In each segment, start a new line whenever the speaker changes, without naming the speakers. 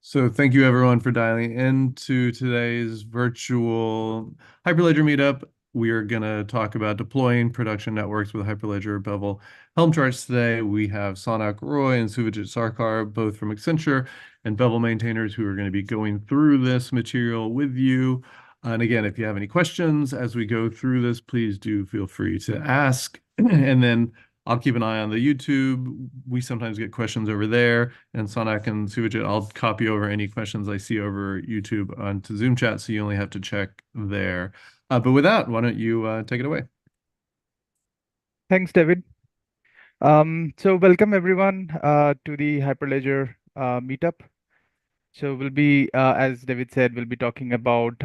So thank you everyone for dialing into today's virtual Hyperledger meetup. We are going to talk about deploying production networks with Hyperledger Bevel Helm charts today. We have Sownak Roy and Suvajit Sarkar, both from Accenture and Bevel maintainers, who are going to be going through this material with you. And again, if you have any questions as we go through this, please do feel free to ask. And then I'll keep an eye on the YouTube. We sometimes get questions over there, and Sownak and Suvajit, I'll copy over any questions I see over YouTube onto Zoom chat, so you only have to check there. But with that, why don't you take it away?
Thanks, David. So welcome everyone to the Hyperledger meetup. So we'll be, as David said, we'll be talking about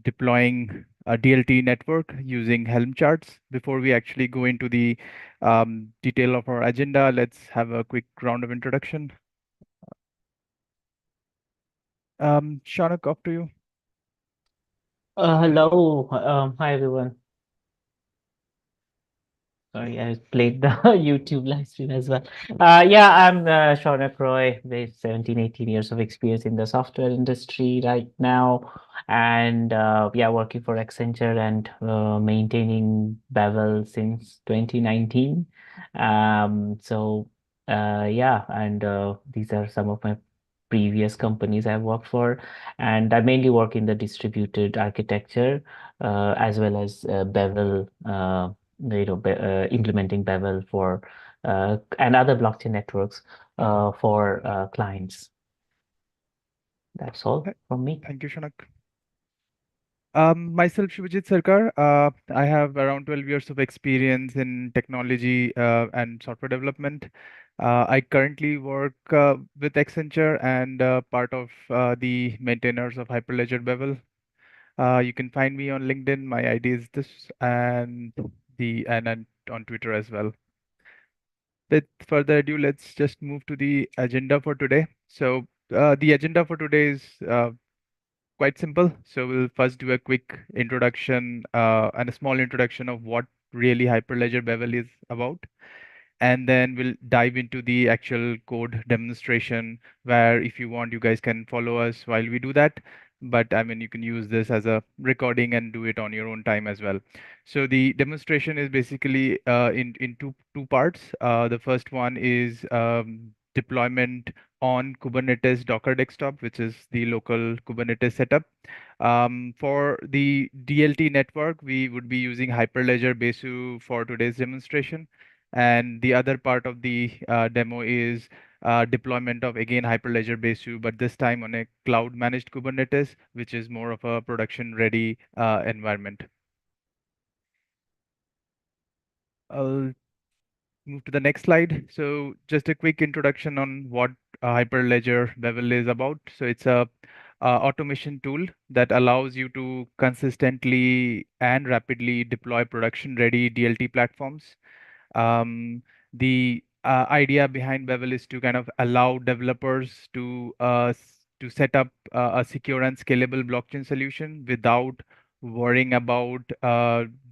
deploying a DLT network using Helm charts. Before we actually go into the detail of our agenda, let's have a quick round of introduction. Shaunak, off to you.
Hello. Hi everyone. Sorry, I played the YouTube live stream as well. Yeah, I'm Sownak Roy, with 17, 18 years of experience in the software industry right now. And yeah, working for Accenture and maintaining Bevel since 2019. Yeah, and these are some of my previous companies I've worked for. And I mainly work in the distributed architecture as well as Bevel. Implementing Bevel for and other blockchain networks for clients. That's all from me.
Thank you, Shaunak. Myself, Suvajit Sarkar. I have around 12 years of experience in technology and software development. I currently work with Accenture and part of the maintainers of Hyperledger Bevel. You can find me on LinkedIn. My ID is this, and and on Twitter as well. With further ado, let's just move to the agenda for today. So the agenda for today is quite simple. So we'll first do a quick introduction and a small introduction of what really Hyperledger Bevel is about. And then we'll dive into the actual code demonstration where if you want, you guys can follow us while we do that. But I mean, you can use this as a recording and do it on your own time as well. So the demonstration is basically in two parts. The first one is deployment on Kubernetes Docker desktop, which is the local Kubernetes setup. For the DLT network, we would be using Hyperledger Besu for today's demonstration. And the other part of the demo is deployment of, again, Hyperledger Besu, but this time on a cloud managed Kubernetes, which is more of a production ready environment. I'll move to the next slide. So just a quick introduction on what Hyperledger Bevel is about. So it's a automation tool that allows you to consistently and rapidly deploy production ready DLT platforms. The idea behind Bevel is to kind of allow developers to set up a secure and scalable blockchain solution without worrying about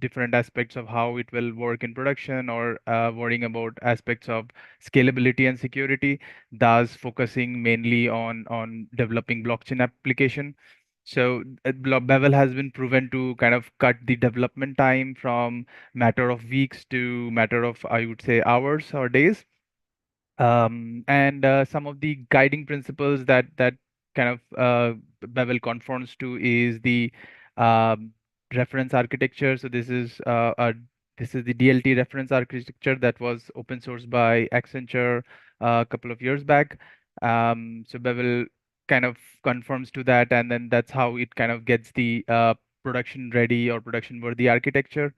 different aspects of how it will work in production or worrying about aspects of scalability and security, thus focusing mainly on developing blockchain application. So Bevel has been proven to kind of cut the development time from matter of weeks to matter of, I would say, hours or days. And some of the guiding principles that kind of Bevel conforms to is the um, reference architecture. So this is the DLT reference architecture that was open sourced by Accenture a couple of years back. So Bevel kind of conforms to that, and then that's how it kind of gets the production ready or production worthy architecture.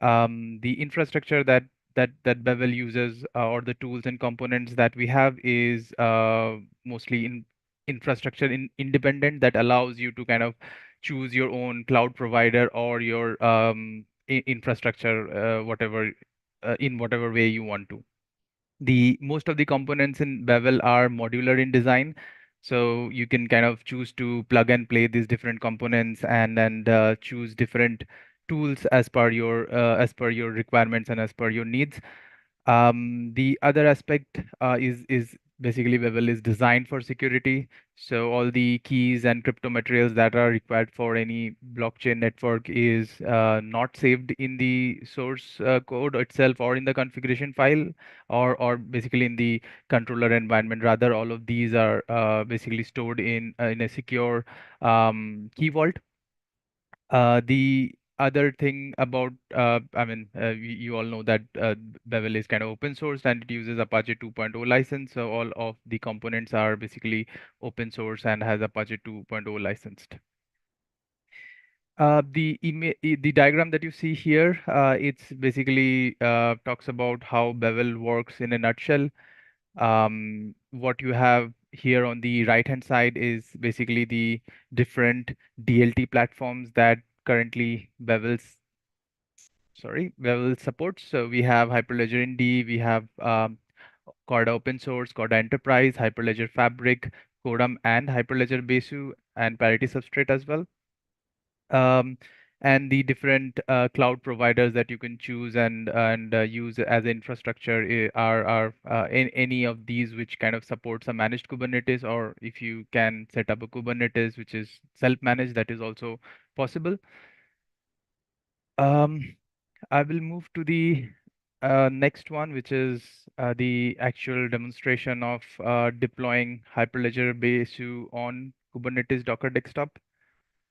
The infrastructure that Bevel uses or the tools and components that we have is mostly in infrastructure independent that allows you to kind of choose your own cloud provider or your infrastructure, whatever in whatever way you want to. The most of the components in Bevel are modular in design, so you can kind of choose to plug and play these different components and choose different tools as per your requirements and as per your needs. The other aspect is basically Bevel is designed for security. So all the keys and crypto materials that are required for any blockchain network is not saved in the source code itself or in the configuration file or basically in the controller environment. Rather, all of these are basically stored in a secure key vault. The other thing about, you all know that Bevel is kind of open source and it uses Apache 2.0 license. So all of the components are basically open source and has Apache 2.0 licensed. The diagram that you see here, it's basically talks about how Bevel works in a nutshell. What you have here on the right hand side is basically the different DLT platforms that currently Bevel supports. So we have Hyperledger Indy, we have Corda Open Source, Corda Enterprise, Hyperledger Fabric, Codam, and Hyperledger Besu, and Parity Substrate as well. um, and the different cloud providers that you can choose and use as infrastructure are any of these which kind of supports a managed Kubernetes, or if you can set up a Kubernetes which is self-managed, that is also possible. Um, I will move to the next one, which is the actual demonstration of deploying Hyperledger Besu on Kubernetes Docker desktop.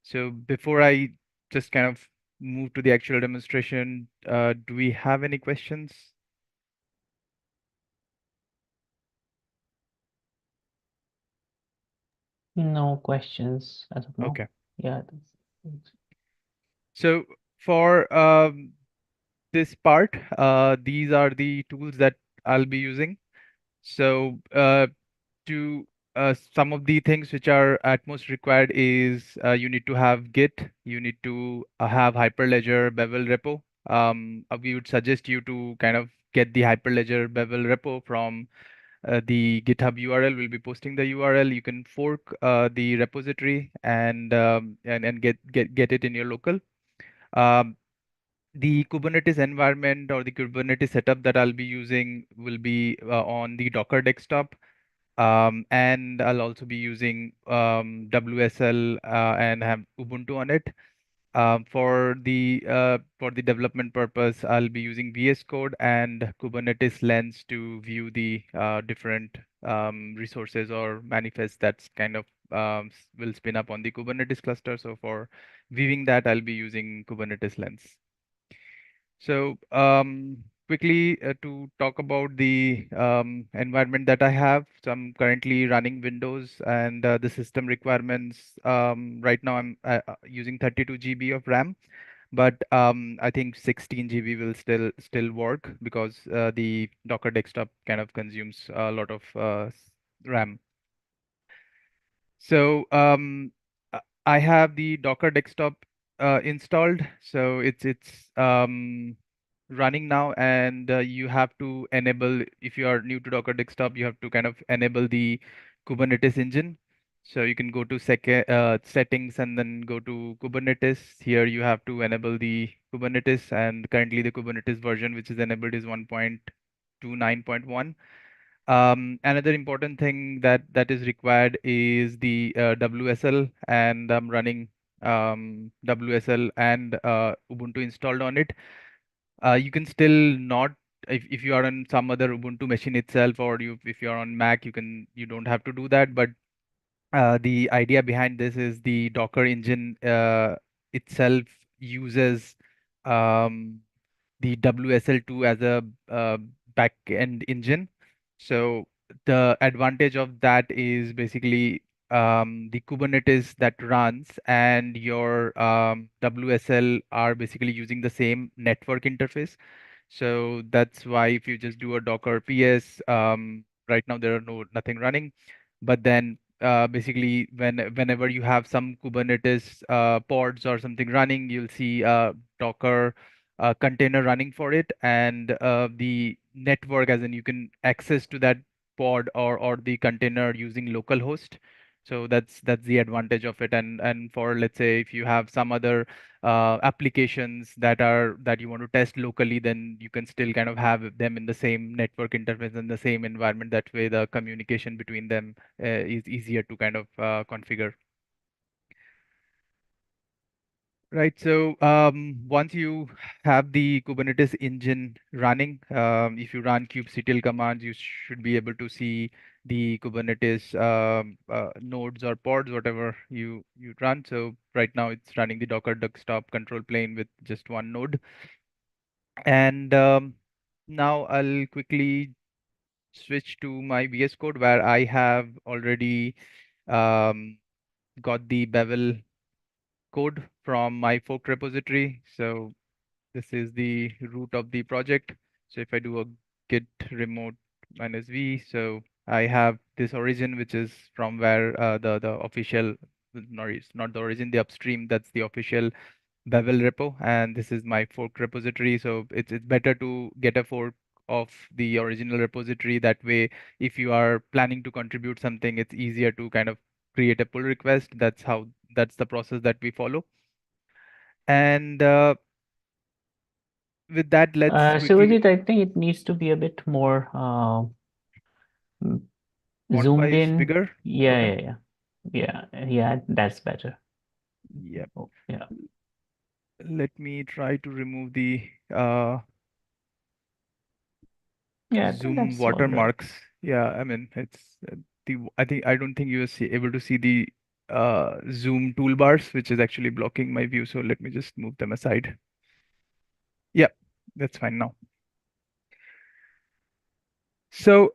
So before I just kind of move to the actual demonstration, do we have any questions?
No questions as of now.
Okay.
Yeah.
So for this part, these are the tools that I'll be using. So to some of the things which are at most required is you need to have Git, you need to have Hyperledger Bevel repo. We would suggest you to kind of get the Hyperledger Bevel repo from the GitHub URL. We'll be posting the URL. You can fork the repository and get it in your local. Um, the Kubernetes environment or the Kubernetes setup that I'll be using will be on the Docker desktop. And I'll also be using WSL and have Ubuntu on it. For the development purpose, I'll be using VS Code and Kubernetes Lens to view the different resources or manifests that's kind of will spin up on the Kubernetes cluster. So for viewing that, I'll be using Kubernetes Lens. So quickly to talk about the environment that I have. So I'm currently running Windows and the system requirements. Right now I'm using 32 GB of RAM, but I think 16 GB will still work because the Docker desktop kind of consumes a lot of RAM. So I have the Docker desktop installed. So it's running now, and you have to enable, if you are new to Docker desktop, you have to kind of enable the Kubernetes engine. So you can go to settings and then go to Kubernetes. Here you have to enable the Kubernetes, and currently the Kubernetes version which is enabled is 1.29.1. Another important thing that is required is the WSL, and I'm running WSL and Ubuntu installed on it. You can still not, if you are on some other Ubuntu machine itself, or if you're on Mac, you don't have to do that. But the idea behind this is the Docker engine itself uses um, the WSL2 as a back-end engine. So the advantage of that is basically the Kubernetes that runs and your WSL are basically using the same network interface. So that's why if you just do a Docker PS, right now there are nothing running. But then basically whenever you have some Kubernetes pods or something running, you'll see Docker container running for it, and the network, as in you can access to that pod or the container using localhost. So that's the advantage of it. And for, let's say, if you have some other applications that you want to test locally, then you can still kind of have them in the same network interface in the same environment. That way, the communication between them is easier to kind of configure. Right. So once you have the Kubernetes engine running, if you run kubectl commands, you should be able to see the Kubernetes nodes or pods, whatever you run. So right now it's running the Docker desktop control plane with just one node. And now I'll quickly switch to my VS Code where I have already um, got the Bevel code from my fork repository. So this is the root of the project. So if I do a git remote -v, so I have this origin, which is from where the official, no, it's not the origin, the upstream, that's the official Bevel repo, and this is my fork repository. So it's better to get a fork of the original repository. That way, if you are planning to contribute something, it's easier to kind of create a pull request. That's the process that we follow. And with that, let's quickly.
Suvajit, I think it needs to be a bit more mm,
Font
zoomed
wise
in.
bigger.
Yeah,
Okay.
yeah, yeah, yeah. That's better.
Yep.
Oh, yeah.
Let me try to remove the
Yeah,
zoom
that's all right.
watermarks. Yeah, I mean it's I don't think you are able to see the zoom toolbars, which is actually blocking my view. So let me just move them aside. Yep, that's fine now. So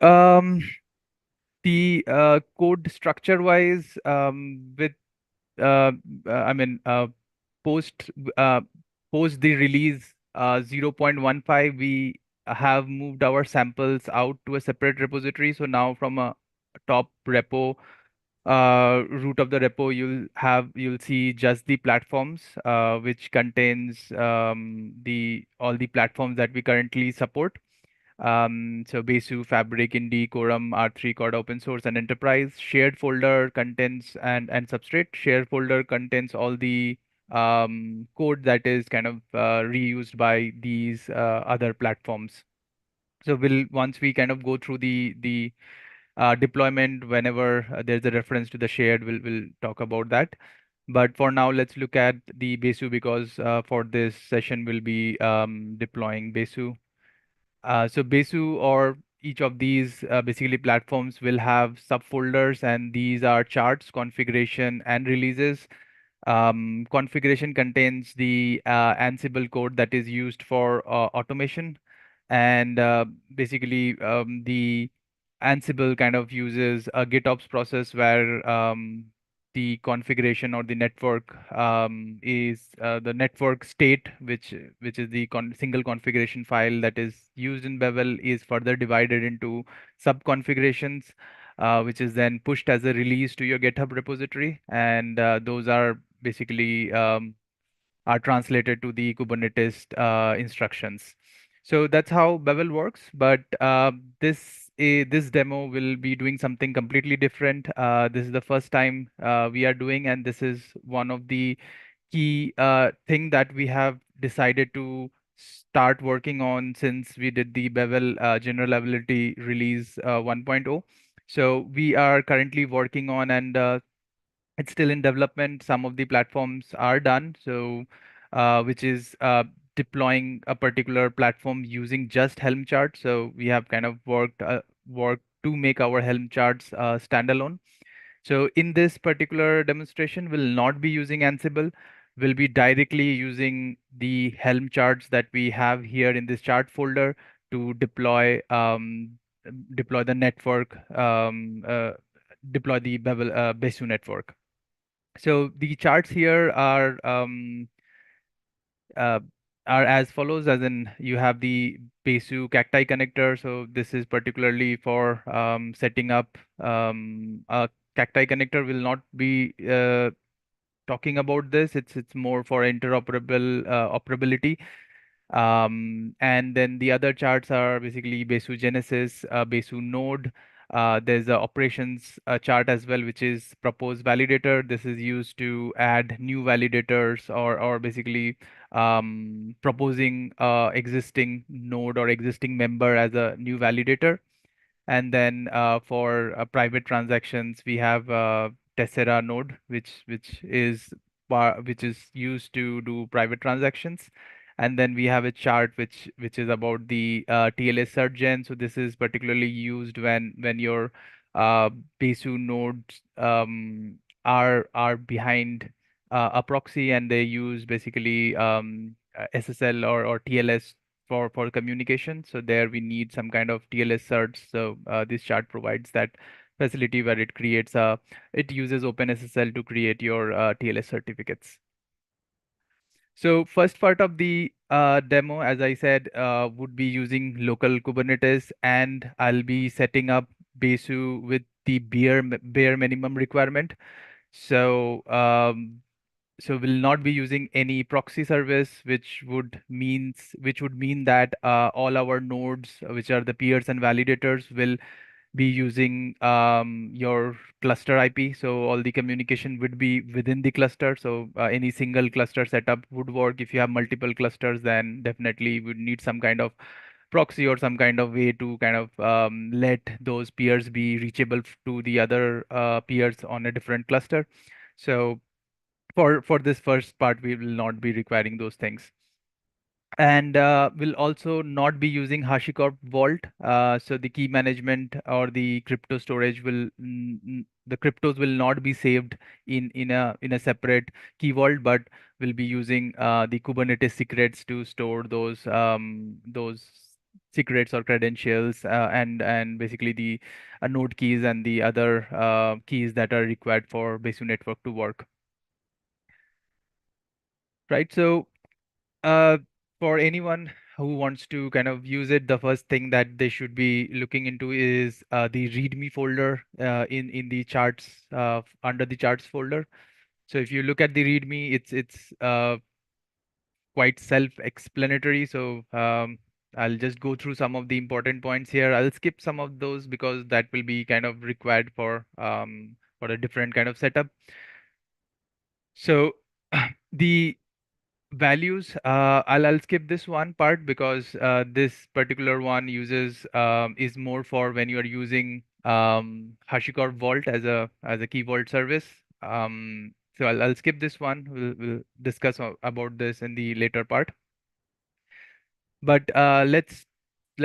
the code structure wise, with uh, I mean post uh, post the release 0.15, we have moved our samples out to a separate repository. So now from a top repo, root of the repo, you'll see just the platforms, which contains the all the platforms that we currently support. So Besu, Fabric, Indie, Quorum are three called open source and enterprise. Shared folder contains and Substrate. Shared folder contains all the code that is kind of reused by these other platforms. So once we kind of go through the deployment, whenever there's a reference to the shared, we'll talk about that. But for now, let's look at the Besu, because for this session we'll be deploying Besu. So Besu, or each of these basically platforms, will have subfolders, and these are charts, configuration, and releases. Configuration contains the Ansible code that is used for automation, and basically the Ansible kind of uses a GitOps process where the configuration or the network is the network state, which is the single configuration file that is used in Bevel, is further divided into sub configurations, which is then pushed as a release to your GitHub repository, and those are basically are translated to the Kubernetes instructions. So that's how Bevel works. But this demo will be doing something completely different. This is the first time we are doing, and this is one of the key thing that we have decided to start working on since we did the Bevel general availability release 1.0. So we are currently working on, and it's still in development. Some of the platforms are done, so which is deploying a particular platform using just Helm charts. So we have kind of worked to make our Helm charts standalone. So in this particular demonstration, we'll not be using Ansible. We'll be directly using the Helm charts that we have here in this chart folder to deploy the network, deploy the Besu network. So the charts here uh, are as follows, as in you have the Besu cacti connector. So this is particularly for setting up a cacti connector. Will not be talking about this. It's more for interoperable operability. And then the other charts are basically Besu Genesis, Besu Node, There's a operations chart as well, which is propose validator. This is used to add new validators or basically proposing existing node or existing member as a new validator. And then for private transactions, we have Tessera node, which is used to do private transactions. And then we have a chart which is about the TLS search gen. So this is particularly used when your uh, Besu nodes are behind a proxy, and they use basically SSL or TLS for communication. So there we need some kind of TLS certs. So this chart provides that facility where it uses OpenSSL to create your TLS certificates. So first part of the demo, as I said, would be using local Kubernetes, and I'll be setting up Besu with the bare minimum requirement. So we'll not be using any proxy service, which would mean that all our nodes, which are the peers and validators, will be using your cluster IP. So all the communication would be within the cluster. So any single cluster setup would work. If you have multiple clusters, then definitely would need some kind of proxy or some kind of way to kind of let those peers be reachable to the other peers on a different cluster. So for this first part, we will not be requiring those things. And we'll also not be using HashiCorp Vault. So the key management or the crypto storage the cryptos will not be saved in a separate key vault, but we'll be using the Kubernetes secrets to store those secrets or credentials and basically the node keys and the other keys that are required for Besu network to work. Right. So uh, for anyone who wants to kind of use it, the first thing that they should be looking into is the README folder in the charts under the charts folder. So if you look at the README, it's quite self-explanatory. So I'll just go through some of the important points here. I'll skip some of those because that will be kind of required for a different kind of setup. So the values, I'll skip this one part because this particular one is more for when you are using HashiCorp Vault as a key vault service. So I'll skip this one. We'll discuss about this in the later part. But let's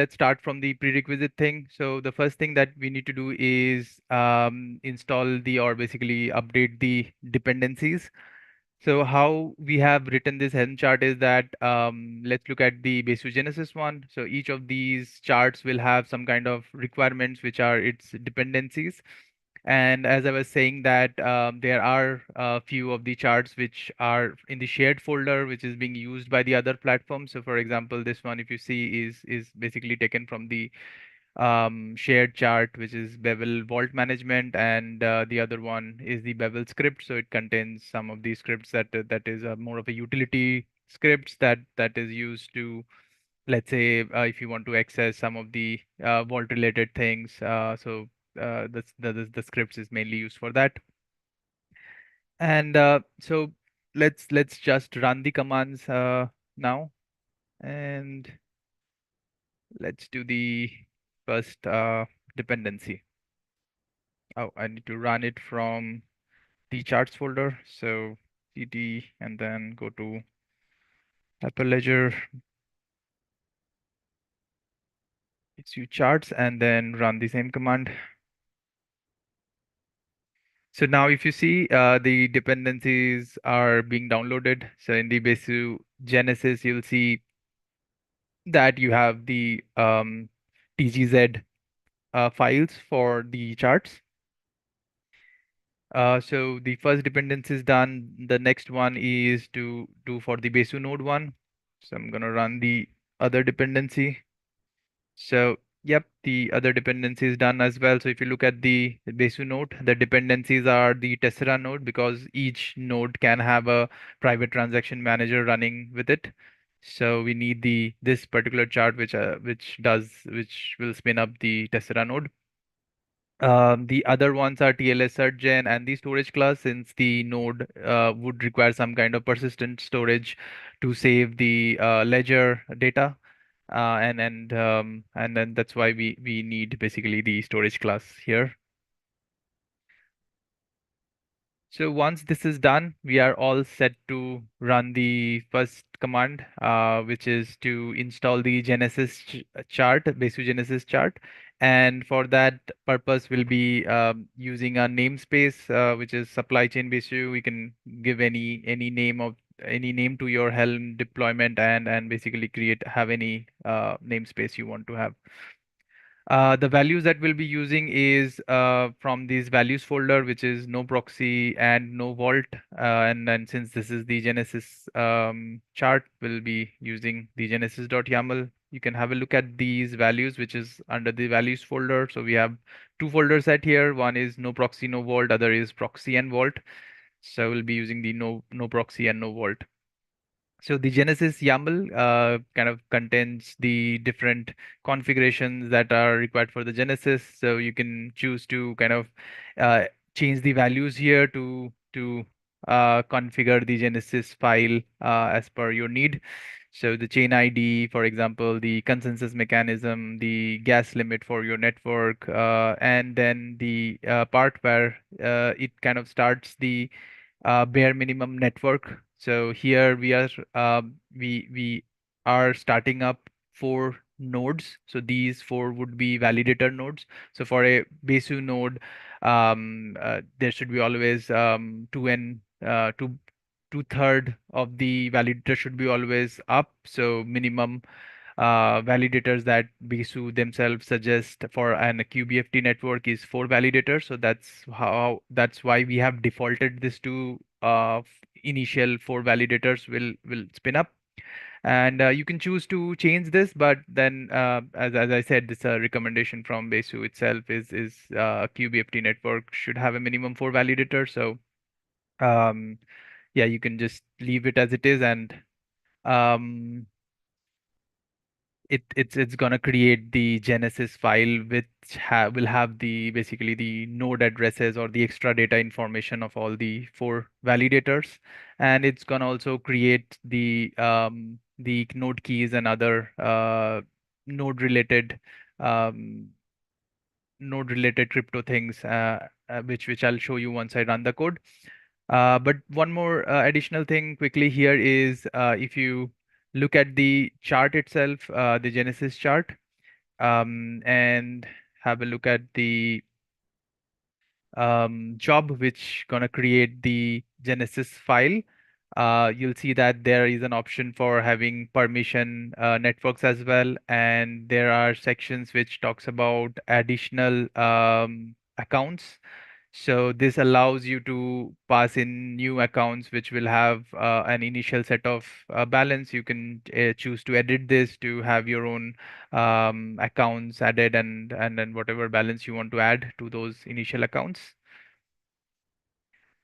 start from the prerequisite thing. So the first thing that we need to do is install or basically update the dependencies. So how we have written this Helm chart is that let's look at the Besu Genesis one. So each of these charts will have some kind of requirements, which are its dependencies. And as I was saying that there are a few of the charts which are in the shared folder, which is being used by the other platforms. So for example, this one, if you see, is basically taken from the shared chart, which is Bevel Vault Management, and the other one is the Bevel script. So it contains some of these scripts that is more of a utility scripts that is used to, let's say, if you want to access some of the vault related things. The scripts is mainly used for that. And so let's just run the commands now, and let's do the first dependency. Oh, I need to run it from the charts folder. So cd and then go to Hyperledger Besu charts and then run the same command. So now if you see the dependencies are being downloaded. So in the Besu Genesis, you'll see that you have the TGZ files for the charts. So the first dependency is done. The next one is to do for the Besu node one. So I'm gonna run the other dependency. So yep, the other dependency is done as well. So if you look at the Besu node, the dependencies are the Tessera node because each node can have a private transaction manager running with it. So we need this particular chart which will spin up the Tessera node. The other ones are TLS certgen and the storage class, since the node would require some kind of persistent storage to save the ledger data. And then that's why we need basically the storage class here. So once this is done, we are all set to run the first command, which is to install the Genesis chart, Besu Genesis chart. And for that purpose, we'll be using a namespace, which is supply chain Besu. We can give any name to your Helm deployment, and basically have any namespace you want to have. The values that we'll be using is from this values folder, which is no proxy and no vault. And then since this is the Genesis chart, we'll be using the genesis.yaml. You can have a look at these values, which is under the values folder. So we have two folders at here. One is no proxy, no vault. Other is proxy and vault. So we'll be using the no proxy and no vault. So the Genesis YAML kind of contains the different configurations that are required for the Genesis. So you can choose to kind of change the values here to configure the Genesis file as per your need. So the chain ID, for example, the consensus mechanism, the gas limit for your network, and then the part where it kind of starts the bare minimum network. So here we are starting up 4 nodes. So these 4 would be validator nodes. So for a Besu node, there should be always two-third of the validator should be always up. So minimum validators that Besu themselves suggest for an QBFT network is 4 validators. So that's why we have defaulted this to initial 4 validators will spin up. And you can choose to change this, but then as I said, this recommendation from Besu itself is QBFT network should have a minimum 4 validators. So um, yeah, you can just leave it as it is, and um, it's gonna create the Genesis file, which will have the basically the node addresses or the extra data information of all the 4 validators, and it's gonna also create the node keys and other node related um, node related crypto things, which I'll show you once I run the code. But one more additional thing quickly here is if you look at the chart itself, the Genesis chart, and have a look at the job which gonna create the Genesis file, you'll see that there is an option for having permission networks as well, and there are sections which talks about additional accounts. So this allows you to pass in new accounts which will have an initial set of balance. You can choose to edit this to have your own accounts added, and then whatever balance you want to add to those initial accounts.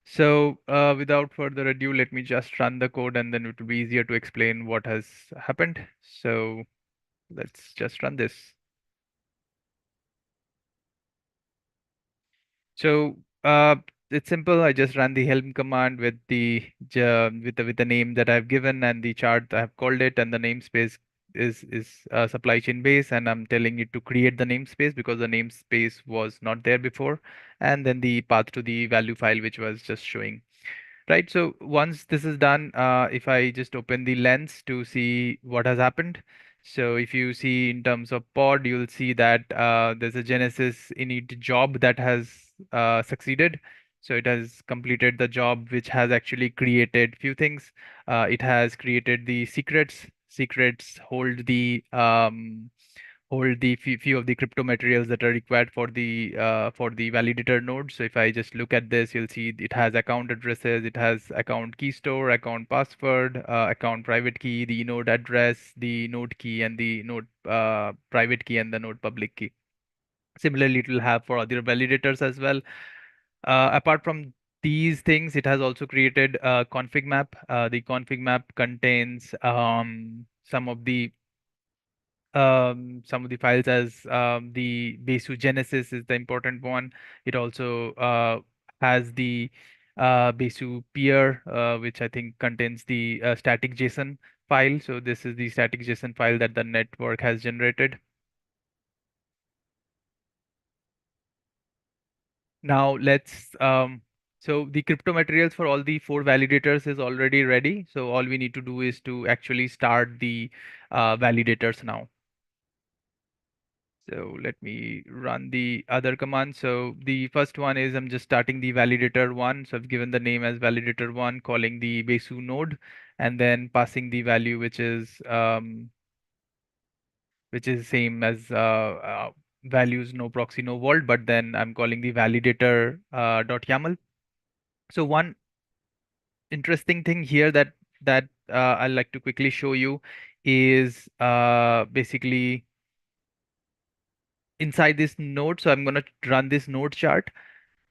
So without further ado, let me just run the code, and then it will be easier to explain what has happened. So let's just run this. So it's simple. I just ran the Helm command with the name that I've given and the chart I have called it, and the namespace is supply chain base, and I'm telling it to create the namespace because the namespace was not there before, and then the path to the value file which was just showing. Right, so once this is done, if I just open the lens to see what has happened. So if you see in terms of pod, you'll see that there's a Genesis init job that has succeeded. So it has completed the job, which has actually created few things. It has created the secrets. Secrets hold the few of the crypto materials that are required for the validator node. So if I just look at this, you'll see it has account addresses, it has account key store, account password, account private key, the node address, the node key, and the node private key, and the node public key. Similarly, it will have for other validators as well. Apart from these things, it has also created a config map. The config map contains some of the some of the files as the Besu Genesis is the important one. It also has the Besu peer, which I think contains the static JSON file. So this is the static JSON file that the network has generated. Now so the crypto materials for all the 4 validators is already ready. So all we need to do is to actually start the validators now. So let me run the other command. So the first one is I'm just starting the validator one. So I've given the name as validator one, calling the Besu node, and then passing the value which is same as values no proxy no vault, but then I'm calling the validator dot YAML. So one interesting thing here that I'd like to quickly show you is basically inside this node. So I'm going to run this node chart.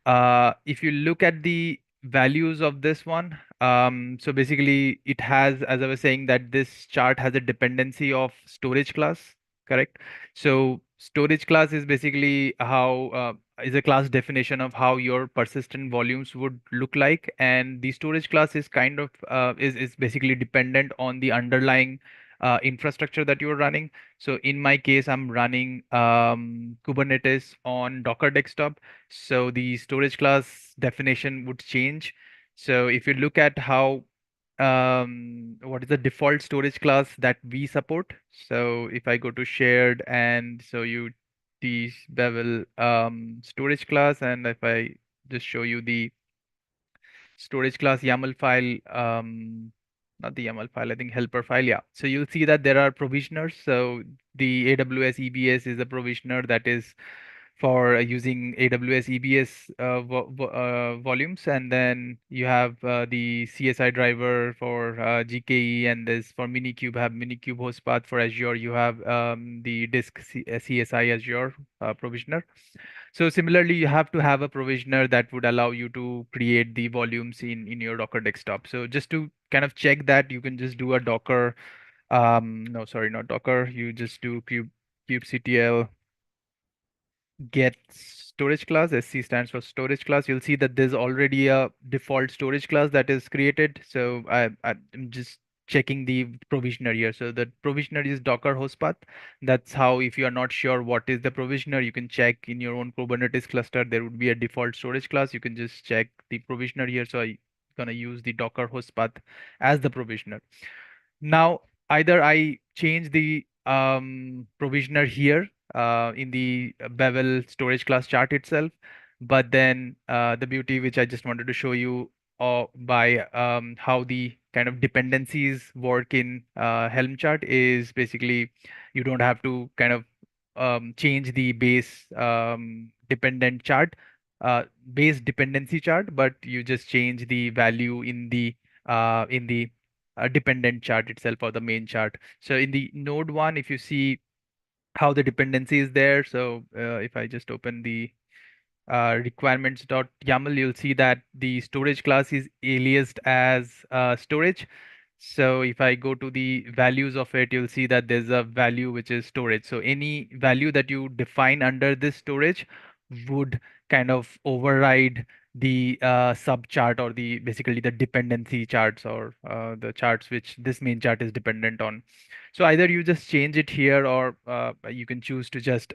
If you look at the values of this one, so basically it has, as I was saying, that this chart has a dependency of storage class, correct? So storage class is basically how is a class definition of how your persistent volumes would look like, and the storage class is kind of is basically dependent on the underlying infrastructure that you're running. So in my case, I'm running Kubernetes on Docker desktop. So the storage class definition would change. So if you look at how what is the default storage class that we support? So if I go to shared and so you the Bevel storage class, and if I just show you the storage class YAML file, not the YAML file, I think helper file. Yeah. So you'll see that there are provisioners. So the AWS EBS is a provisioner that is for using AWS EBS volumes, and then you have the CSI driver for GKE, and this for Minikube have Minikube host path. For Azure, you have the disk CSI Azure provisioner. So similarly, you have to have a provisioner that would allow you to create the volumes in your Docker desktop. So just to kind of check that, you can just do a Docker. No, sorry, not Docker. You just do kubectl get storage class. SC stands for storage class. You'll see that there's already a default storage class that is created. So I'm just checking the provisioner here. So the provisioner is Docker host path. That's how, if you are not sure what is the provisioner, you can check in your own Kubernetes cluster. There would be a default storage class. You can just check the provisioner here. So I'm gonna use the Docker host path as the provisioner. Now, either I change the provisioner here in the Bevel storage class chart itself, but then the beauty which I just wanted to show you by how the kind of dependencies work in Helm chart is basically you don't have to kind of change the dependent chart, base dependency chart, but you just change the value in the dependent chart itself or the main chart. So in the node one, if you see how the dependency is there, so if I just open the requirements.yaml, you'll see that the storage class is aliased as storage. So if I go to the values of it, you'll see that there's a value which is storage. So any value that you define under this storage would kind of override the subchart or the basically the dependency charts or the charts which this main chart is dependent on. So either you just change it here or you can choose to just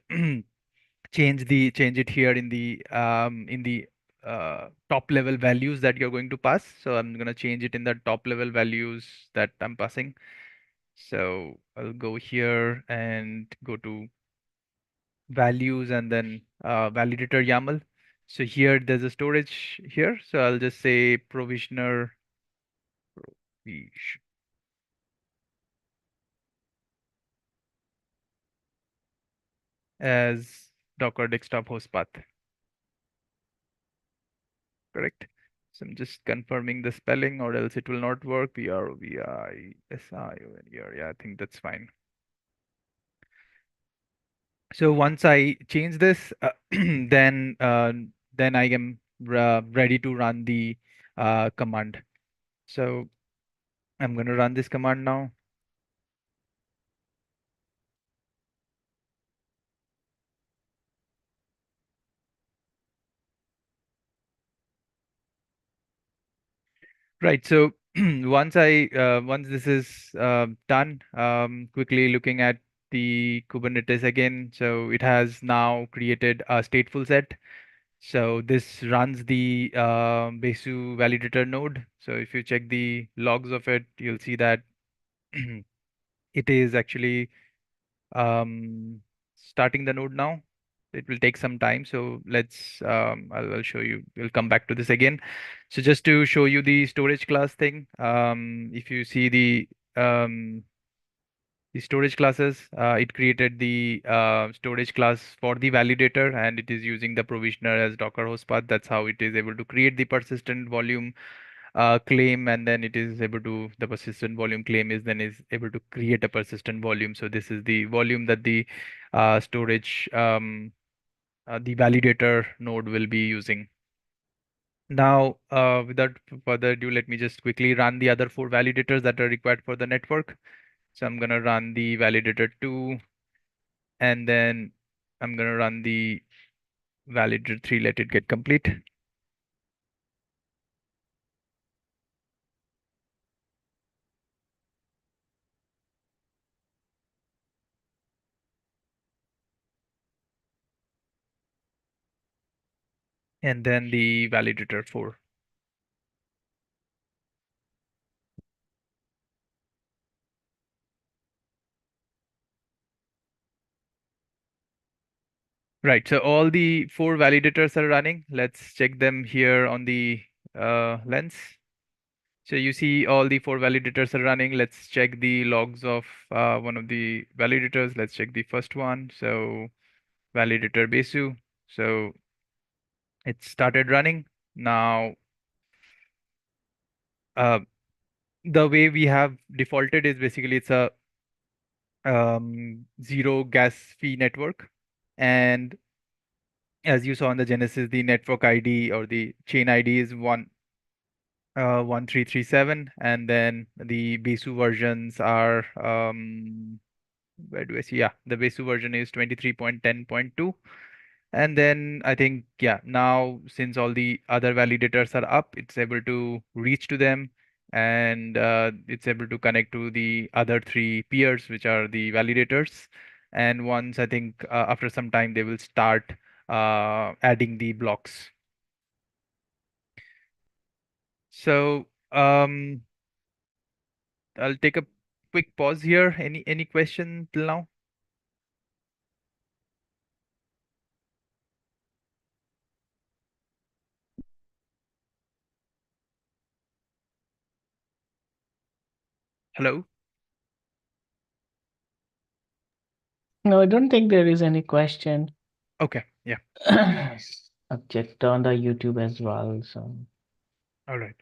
change it here in the top level values that you're going to pass. So I'm going to change it in the top level values that I'm passing. So I'll go here and go to values and then validator YAML. So here there's a storage here. So I'll just say provisioner as Docker desktop host path. Correct. So I'm just confirming the spelling or else it will not work. Provision. Yeah, I think that's fine. So once I change this, then I am ready to run the command. So I'm going to run this command now. Right. So once this is done, quickly looking at the Kubernetes again. So it has now created a stateful set. So this runs the Besu validator node. So if you check the logs of it, you'll see that it is actually starting the node now. It will take some time. So let's, I'll show you. We'll come back to this again. So just to show you the storage class thing, if you see um, the storage classes, it created the storage class for the validator, and it is using the provisioner as Docker host path. That's how it is able to create the persistent volume claim, and then it is able to, the persistent volume claim is then is able to create a persistent volume. So this is the volume that the storage the validator node will be using. Now, without further ado, let me just quickly run the other four validators that are required for the network. So I'm gonna run the validator 2, and then I'm gonna run the validator 3, let it get complete. And then the validator 4. Right, so all the four validators are running. Let's check them here on the lens. So you see all the four validators are running. Let's check the logs of one of the validators. Let's check the first one. So validator Besu. So it started running. Now, uh, the way we have defaulted is basically it's a zero gas fee network. And as you saw in the Genesis, the network ID or the chain ID is 1337, and then the Besu versions are where do I see? Yeah, the Besu version is 23.10.2. And then I think, yeah, now since all the other validators are up, it's able to reach to them, and it's able to connect to the other three peers, which are the validators. And once I think after some time, they will start adding the blocks. So I'll take a quick pause here. Any question till now? Hello?
No, I don't think there is any question.
Okay, yeah.
I've checked on the YouTube as well, so
All right.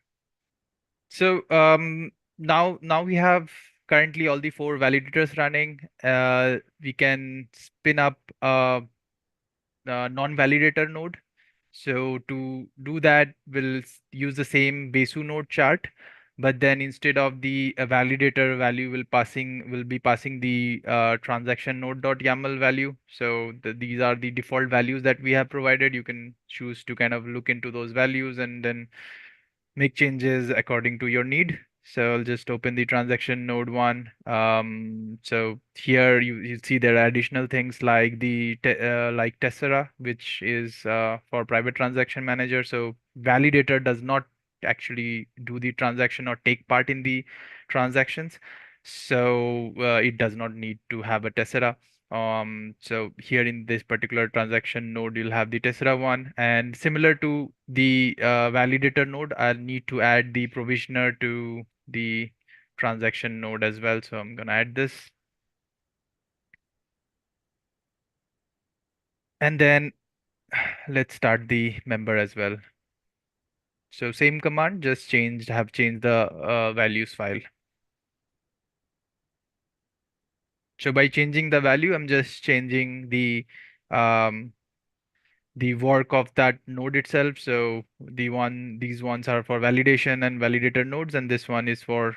So now we have currently all the four validators running. We can spin up a non-validator node. So to do that, we'll use the same Besu node chart, but then instead of the validator value, will be passing the transaction node.yaml value. So these are the default values that we have provided. You can choose to kind of look into those values and then make changes according to your need. So I'll just open the transaction node one. So here you see there are additional things like the like Tessera, which is for private transaction manager. So validator does not actually do the transaction or take part in the transactions. So it does not need to have a Tessera. So here in this particular transaction node, you'll have the Tessera one, and similar to the validator node, I'll need to add the provisioner to the transaction node as well. So I'm gonna add this, and then let's start the member as well. So same command, just have changed the values file. So by changing the value, I'm just changing um, the work of that node itself. So these ones are for validation and validator nodes, and this one is for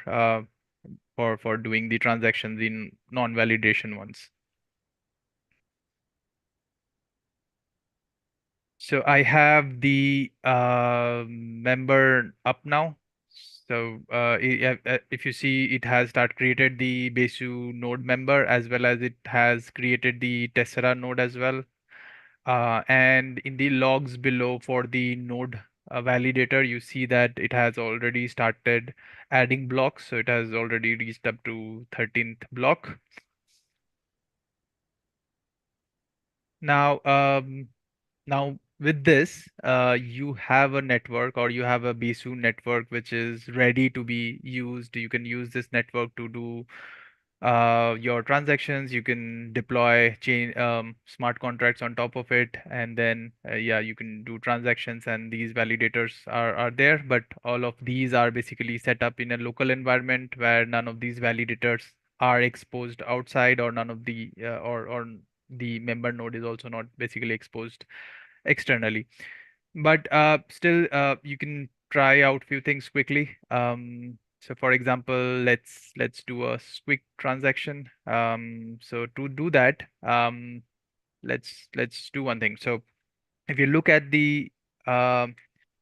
doing the transactions in non-validation ones. So I have the member up now. If you see, it has start created the Besu node member as well as it has created the Tessera node as well. And in the logs below for the node validator, you see that it has already started adding blocks. So it has already reached up to 13th block. Now, now with this, you have a network or you have a Besu network which is ready to be used. You can use this network to do your transactions. You can deploy chain smart contracts on top of it, and then yeah, you can do transactions. And these validators are there, but all of these are basically set up in a local environment where none of these validators are exposed outside, or none of the or the member node is also not basically exposed externally. But still, you can try out few things quickly. So for example, let's do a quick transaction. So to do that, let's do one thing. So if you look at the um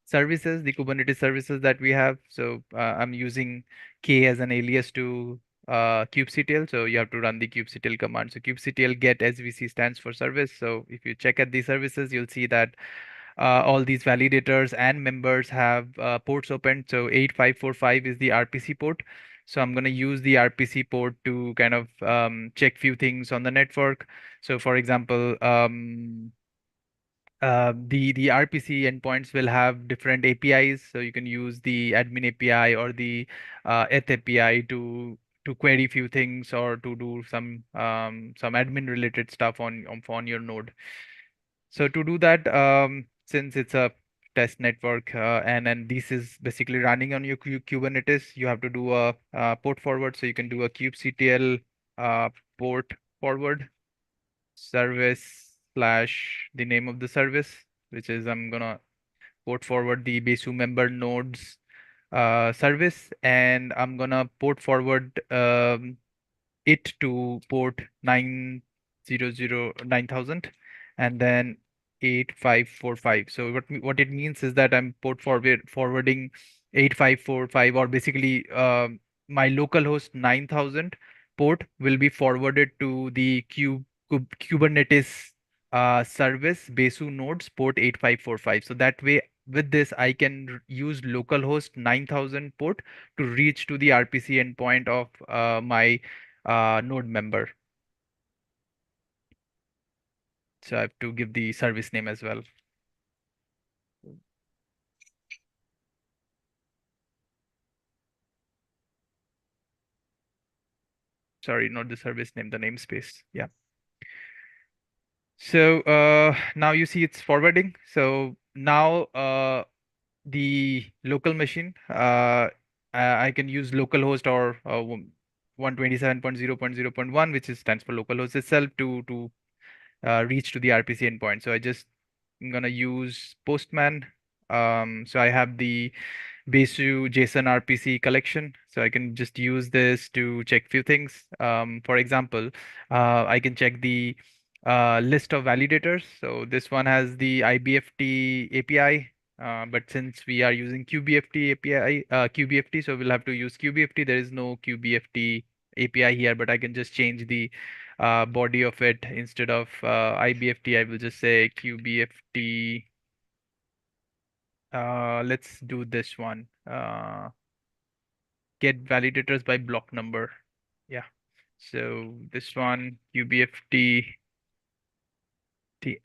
services, the Kubernetes services that we have, so I'm using K as an alias to kubectl. So you have to run the kubectl command. So kubectl get svc stands for service. So if you check at the services, you'll see that all these validators and members have ports open. So 8545 is the RPC port. So I'm going to use the RPC port to kind of check few things on the network. So for example, the RPC endpoints will have different APIs. So you can use the admin API or the eth API to query few things or to do some admin related stuff on your node. So to do that, since it's a test network and this is basically running on your Kubernetes, you have to do a, port forward. So you can do a kubectl port forward service slash the name of the service, which is I'm gonna port forward the Besu member nodes service, and I'm gonna port forward it to port 9009,000 and then 8545. So what it means is that I'm forwarding 8545, or basically my localhost 9000 port will be forwarded to the Kubernetes service Besu nodes port 8545. So that way, with this, I can use localhost 9000 port to reach to the RPC endpoint of my node member. So I have to give the service name as well. Sorry, not the service name, the namespace. Yeah. So now you see it's forwarding. So now the local machine, I can use localhost or 127.0.0.1, which is stands for localhost itself, to reach to the RPC endpoint. So I'm gonna use Postman. So I have the Besu JSON RPC collection. So I can just use this to check few things. For example, I can check the list of validators. So this one has the IBFT API. But since we are using QBFT API, QBFT, so we'll have to use QBFT. There is no QBFT API here, but I can just change the body of it. Instead of IBFT, I will just say QBFT. Let's do this one. Get validators by block number. Yeah. So this one, QBFT.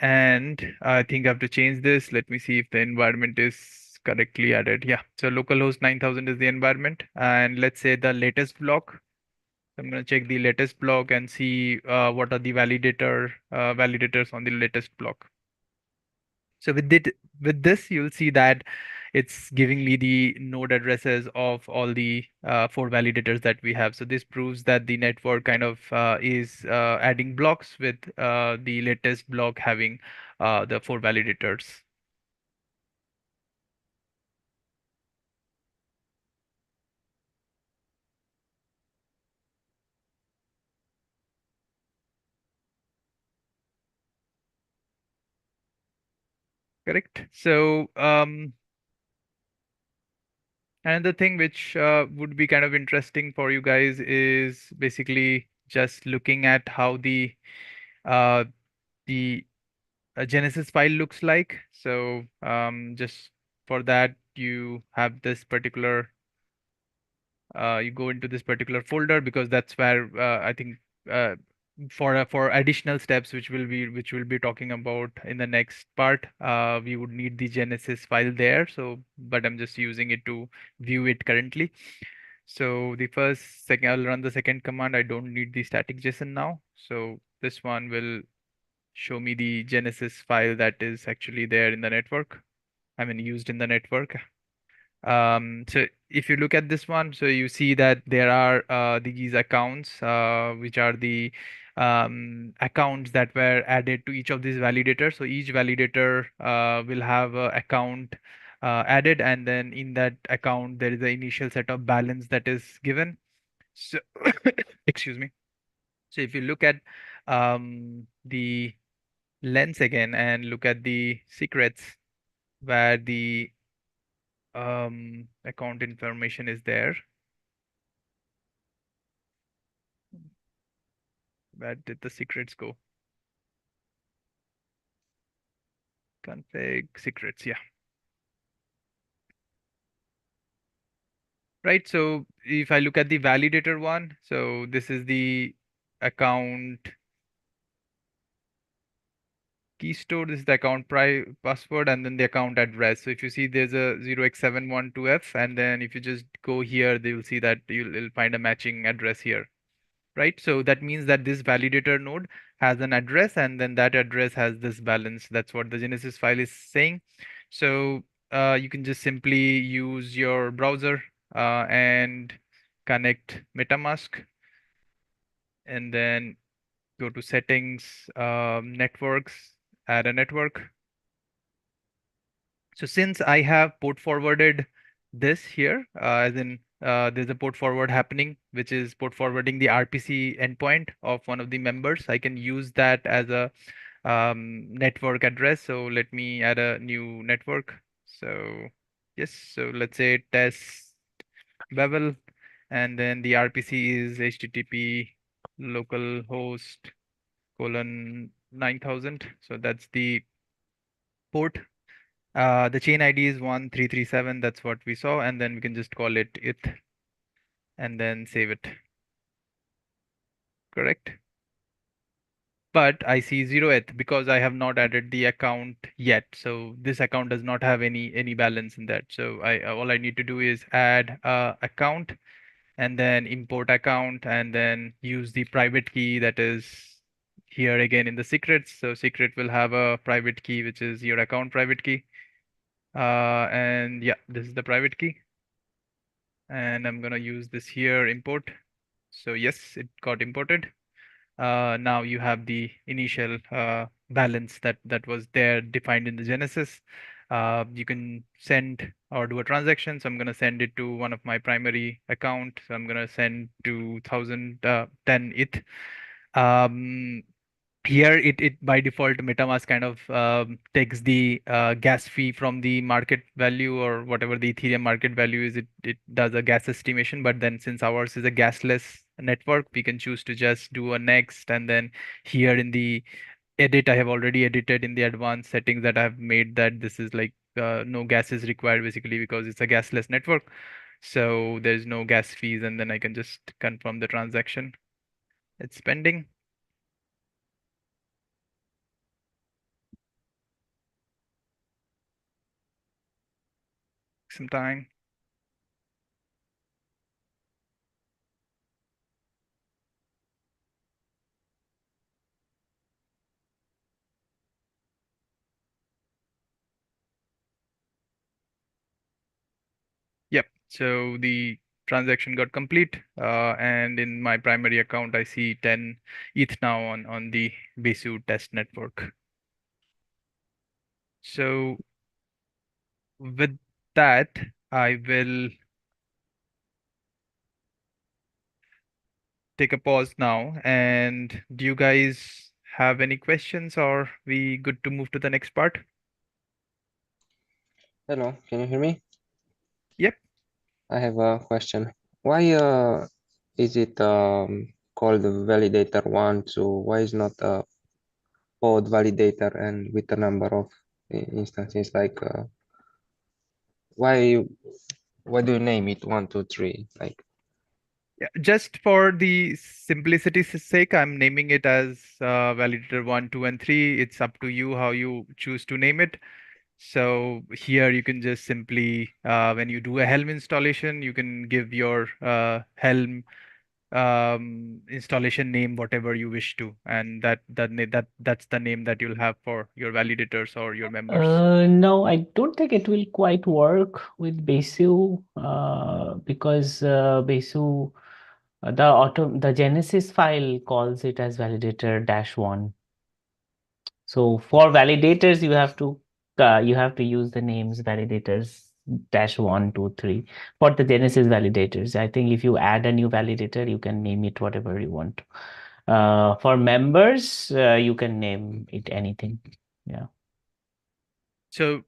And I think I have to change this. Let me see if the environment is correctly added. Yeah. So localhost 9000 is the environment. And let's say the latest block. I'm going to check the latest block and see what are the validators on the latest block. So with this, you'll see that it's giving me the node addresses of all the four validators that we have. So this proves that the network kind of is adding blocks with the latest block having the four validators. Correct. So Another thing which would be kind of interesting for you guys is basically just looking at how uh, the Genesis file looks like. So just for that, you have this particular you go into this particular folder because that's where I think uh, for additional steps which we'll be talking about in the next part, we would need the Genesis file there. So, but I'm just using it to view it currently. So the first second, I'll run the second command. I don't need the static JSON now. So this one will show me the Genesis file that is actually there in the network. I mean, used in the network. So if you look at this one, so you see that there are these accounts, which are the accounts that were added to each of these validators. So each validator will have an account added, and then in that account, there is an initial set of balance that is given. So, excuse me. So if you look at the lens again and look at the secrets where the account information is there. Where did the secrets go? Config secrets, yeah. Right, so if I look at the validator one, so this is the account key store, this is the account password, and then the account address. So if you see there's a 0x712F, and then if you just go here, they will see that you'll find a matching address here. Right? So that means that this validator node has an address, and then that address has this balance. That's what the Genesis file is saying. So you can just simply use your browser and connect MetaMask, and then go to settings, networks, add a network. So since I have port forwarded this here, as in there's a port forward happening, which is port forwarding the RPC endpoint of one of the members, I can use that as a network address. So let me add a new network. So yes, so let's say test Bevel, and then the RPC is HTTP localhost colon 9000. So that's the port. The chain ID is 1337. That's what we saw, and then we can just call it and then save it. Correct? But I see 0th because I have not added the account yet. So this account does not have any balance in that. So I all I need to do is add account and then import account and then use the private key that is here again in the secrets. So secret will have a private key, which is your account private key. And yeah, this is the private key. And I'm gonna use this here import. So yes, it got imported. Now you have the initial balance that was there defined in the Genesis. You can send or do a transaction. So I'm gonna send it to one of my primary account. So I'm gonna send to 1010 ETH. Here it by default MetaMask kind of takes the gas fee from the market value or whatever the Ethereum market value is. It does a gas estimation, but then since ours is a gasless network, we can choose to just do a next, and then here in the edit, I have already edited in the advanced settings that I have made that this is like no gas is required basically because it's a gasless network. So there's no gas fees, and then I can just confirm the transaction. It's pending. Some time. Yep. So the transaction got complete, and in my primary account, I see 10 ETH now on the Besu test network. So with that, I will take a pause now. And do you guys have any questions, or we good to move to the next part?
Hello, can you hear me?
Yep.
I have a question. Why is it called validator one? So why is not a pod validator and with a number of instances? Like why do you name it one, two, three? Like
Yeah, just for the simplicity's sake, I'm naming it as validator 1, 2, and 3. It's up to you how you choose to name it. So here you can just simply, when you do a Helm installation, you can give your Helm installation name whatever you wish to, and that's the name that you'll have for your validators or your members.
No, I don't think it will quite work with Besu because Besu, the Genesis file calls it as validator dash one. So for validators, you have to use the names validators dash one, two, three for the Genesis validators. I think if you add a new validator, you can name it whatever you want. For members, you can name it anything. Yeah.
So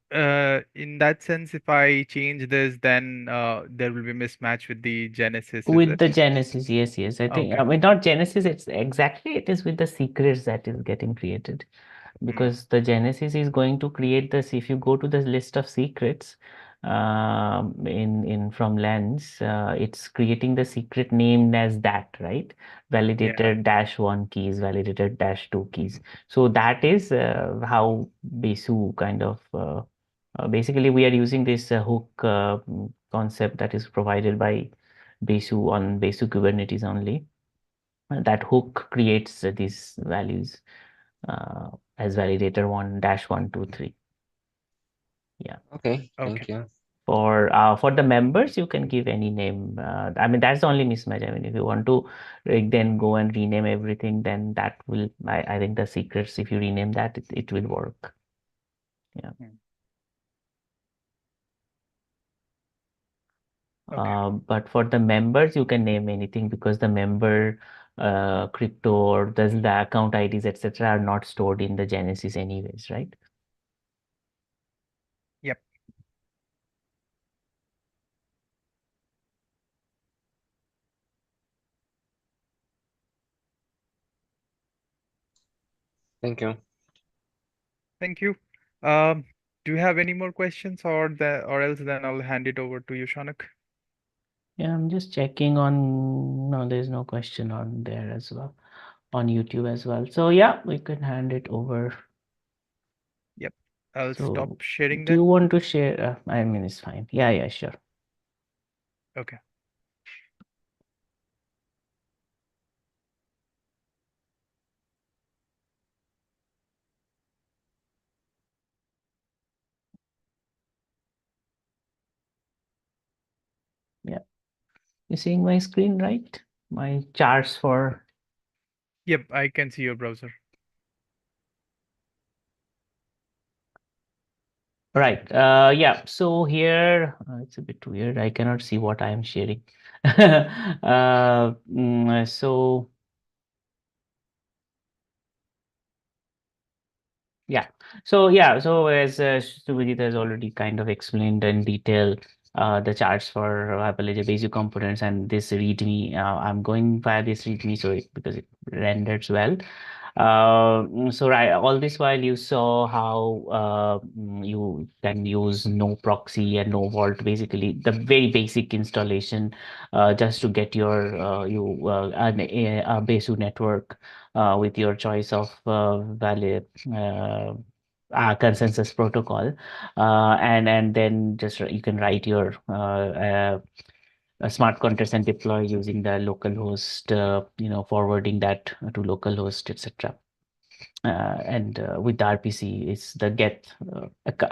in that sense, if I change this, then there will be mismatch with the Genesis, is
With
it?
the Genesis, yes, yes. I think,
Okay.
I mean, not Genesis, it is with the secrets that is getting created.
Hmm.
Because the Genesis is going to create this. If you go to the list of secrets in from Lens, it's creating the secret named as that, right?
Yeah.
Validator dash one keys, validator dash two keys. So that is how Besu kind of basically we are using this hook concept that is provided by Besu on Besu Kubernetes only. That hook creates these values uh, as validator one dash one two three. Yeah.
okay,
Okay.
thank you.
For the members, you can give any name. I mean, that's the only mismatch. I mean, if you want to then go and rename everything, then that will, I think the secrets, if you rename that, it will work. Yeah.
Hmm. Okay.
But for the members, you can name anything because the member crypto or the account IDs, etc., are not stored in the Genesis anyways, right?
Yep.
Thank you.
Thank you. Um, do you have any more questions, or else then I'll hand it over to you, Shanak.
Yeah, I'm just checking on. No, there's no question on there as well, on YouTube as well. So yeah, we can hand it over.
Yep. I'll stop
So
sharing
do you
then.
want to share? I mean, it's fine. Yeah, yeah, sure.
Okay.
Yeah. You seeing my screen, right? My charts for
Yep, I can see your browser.
right. Yeah. So here it's a bit weird. I cannot see what I am sharing. So yeah. So as Suvajit has already kind of explained in detail the charts for Hyperledger basic components and this README. I'm going via this README because it renders well. So right, all this while you saw how you can use no proxy and no vault, basically the very basic installation just to get your a Besu network with your choice of valid consensus protocol, and then just you can write your smart contracts and deploy using the local host, forwarding that to local host, etc. And with the RPC, it's the get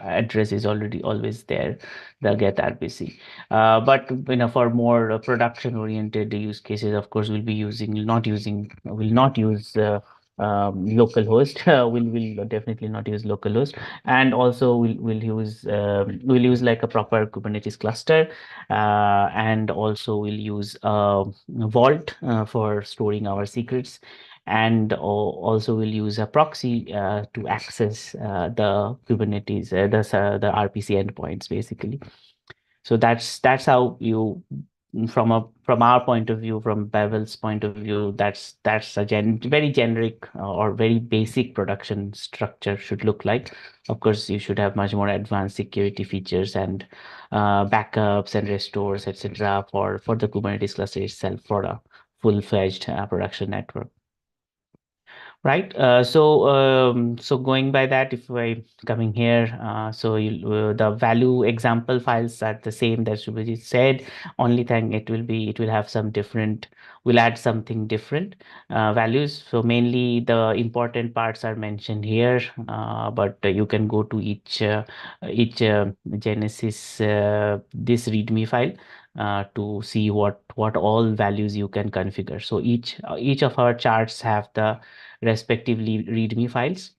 address is already always there, the get RPC. But for more production-oriented use cases, of course, will not use local host. Will definitely not use local host, and also will use like a proper Kubernetes cluster, and also will use Vault for storing our secrets, and also we'll use a proxy to access the Kubernetes, the RPC endpoints, basically. So that's how you, from our point of view, from Bevel's point of view, that's a very generic or very basic production structure should look like. Of course, you should have much more advanced security features and backups and restores, etc. for the Kubernetes cluster itself for a full-fledged production network. Right. So going by that, if I coming here, the value example files are the same that Suvajit said. Only thing it will have some different. We'll add something different values. So mainly the important parts are mentioned here, but you can go to each Genesis this README file to see what all values you can configure. So each of our charts have the respectively README files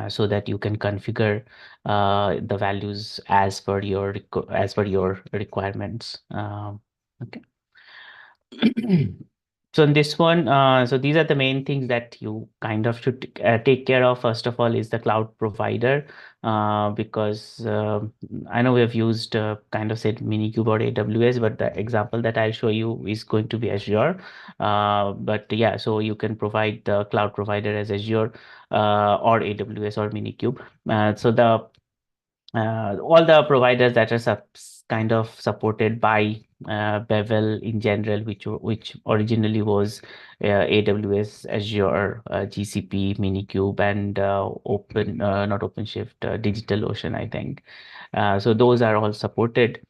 so that you can configure the values as per your requirements. Okay. So in this one, so these are the main things that you kind of should take care of. First of all is the cloud provider, because I know we have used kind of said Minikube or AWS, but the example that I'll show you is going to be Azure. But yeah, so you can provide the cloud provider as Azure or AWS or Minikube. So the all the providers that are kind of supported by Bevel in general, which originally was AWS, Azure, GCP, Minikube, and not OpenShift, DigitalOcean, I think. So those are all supported.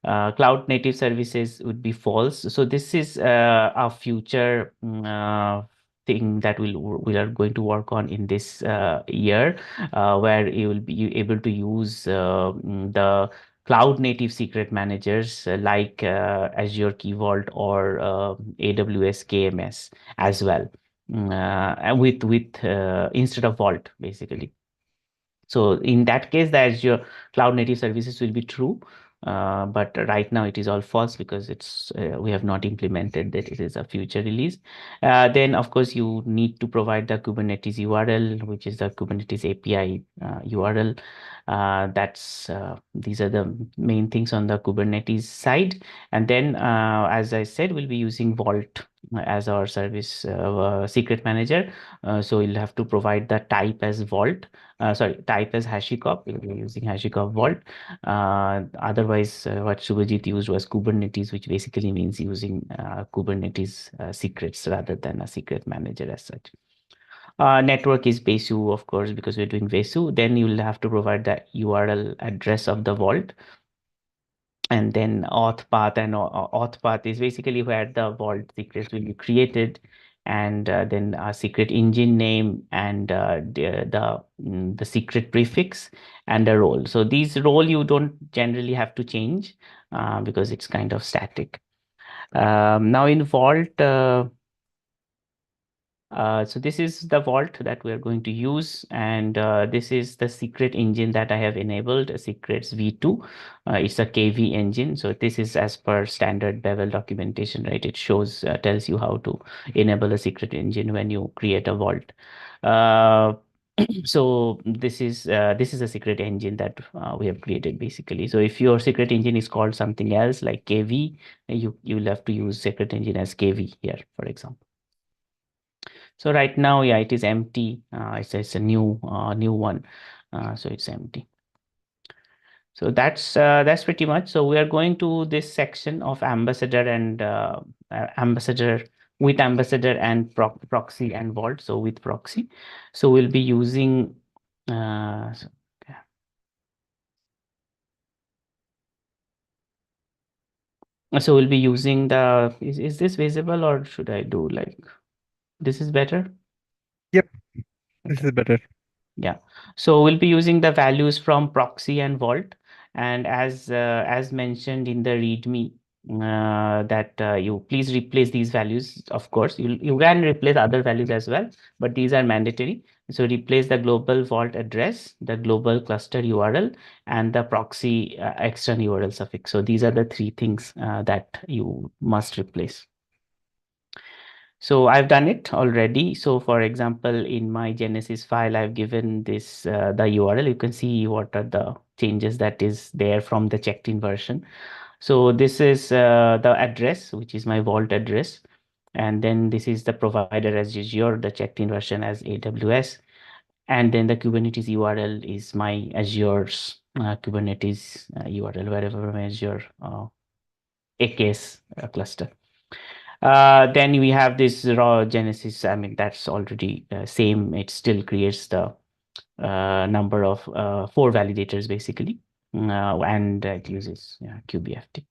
Cloud native services would be false. So this is a future thing that we are going to work on in this year, where you will be able to use the cloud native secret managers like Azure Key Vault or AWS KMS as well, and with instead of Vault basically. So in that case, the Azure cloud native services will be true. But right now it is all false because it's we have not implemented that. It is a future release. Then of course you need to provide the Kubernetes URL, which is the Kubernetes API URL. These are the main things on the Kubernetes side. And then as I said, we'll be using Vault as our service secret manager. So you'll have to provide the type as Vault. Type as HashiCorp. We'll be using HashiCorp Vault. Otherwise, what Suvajit used was Kubernetes, which basically means using Kubernetes secrets rather than a secret manager as such. Network is Besu, of course, because we're doing Besu. Then you'll have to provide the URL address of the vault. And then auth path, and auth path is basically where the vault secrets will be created, and then a secret engine name and the secret prefix and a role. So these role you don't generally have to change because it's kind of static. Now in vault, so this is the vault that we are going to use, and this is the secret engine that I have enabled, secrets v2. It's a KV engine. So this is as per standard Bevel documentation, right? It shows, tells you how to enable a secret engine when you create a vault. So this is a secret engine that we have created basically. So if your secret engine is called something else like KV, you'll have to use secret engine as KV here, for example. So right now, yeah, it is empty. It's a new one, so it's empty. So that's pretty much. So we are going to this section of ambassador and ambassador with ambassador and proxy and vault. So with proxy, so we'll be using. So we'll be using the. Is this visible, or should I do like this is better?
Yep, this is better.
Yeah, so we'll be using the values from proxy and vault, and as mentioned in the README, that you please replace these values. Of course, you can replace other values as well, but these are mandatory. So replace the global vault address, the global cluster URL, and the proxy external URL suffix. So these are the three things that you must replace. So I've done it already. So for example, in my Genesis file, I've given this the URL. You can see what are the changes that is there from the checked-in version. So this is the address, which is my vault address. And then this is the provider as Azure, the checked-in version as AWS. And then the Kubernetes URL is my Azure's Kubernetes URL, wherever my Azure AKS cluster. Then we have this raw Genesis. I mean, that's already same. It still creates the number of 4 validators basically, and it uses kubeft.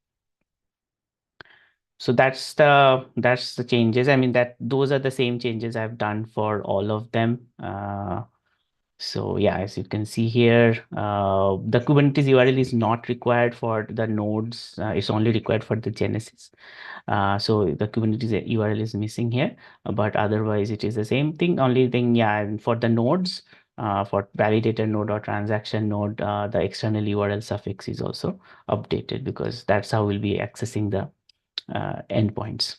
So that's the changes. I mean, those are the same changes I've done for all of them. So yeah, as you can see here, the Kubernetes URL is not required for the nodes. It's only required for the Genesis. So the Kubernetes URL is missing here, but otherwise it is the same thing. Only thing, yeah, and for the nodes, for validator node or transaction node, the external URL suffix is also updated because that's how we'll be accessing the endpoints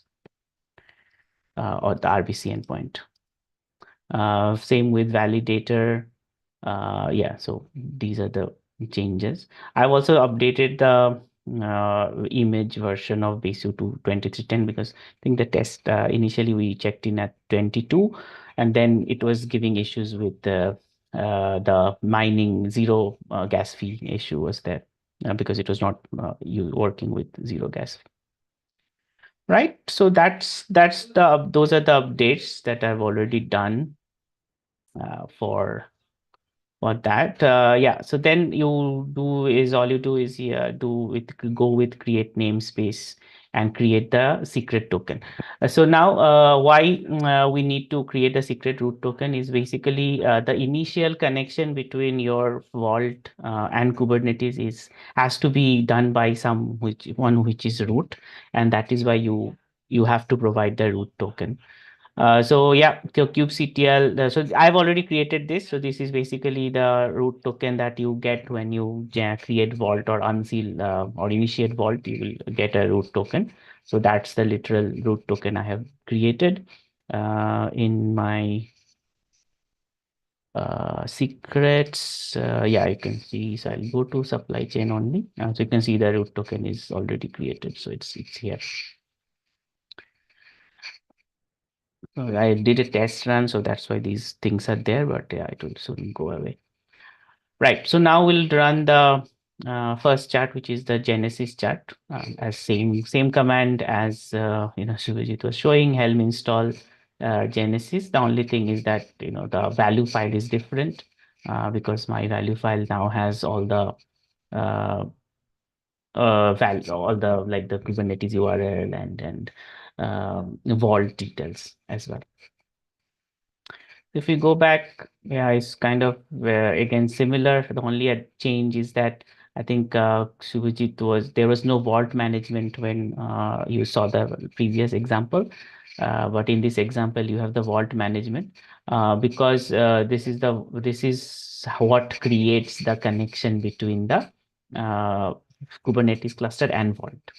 or the RBC endpoint. Same with validator. Yeah, so these are the changes. I've also updated the image version of Besu to 2310 because I think the test initially we checked in at 22, and then it was giving issues with the mining zero gas fee issue was there because it was not working with zero gas fee. Right, so those are the updates that I've already done for that. Yeah, so then all you do is go with create namespace and create the secret token. So now why we need to create a secret root token is basically the initial connection between your vault and Kubernetes has to be done by which is root, and that is why you have to provide the root token. So yeah, kubectl. So I've already created this. So this is basically the root token that you get when you create vault or unseal or initiate vault. You will get a root token. So that's the literal root token I have created in my secrets. Yeah, you can see. So I'll go to supply chain only. So you can see the root token is already created. So it's here. I did a test run, so that's why these things are there, but yeah, it will soon go away. Right, so now we'll run the first chart, which is the Genesis chart, as same command as Suvajit was showing, Helm install Genesis. The only thing is that the value file is different because my value file now has all the value, all the like the Kubernetes URL and vault details as well. If we go back, yeah, it's kind of again similar. The only change is that I think Suvajit there was no vault management when you saw the previous example, but in this example you have the vault management because this is what creates the connection between the Kubernetes cluster and vault.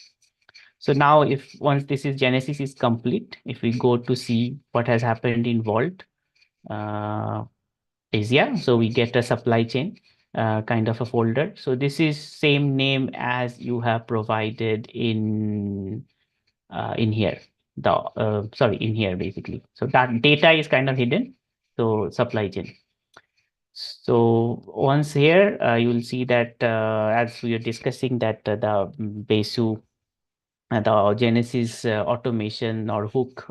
So now once this is Genesis is complete, if we go to see what has happened in vault, so we get a supply chain kind of a folder. So this is same name as you have provided in here. In here basically. So that data is kind of hidden. So supply chain. So once here, you will see that as we are discussing that the Besu the Genesis automation or hook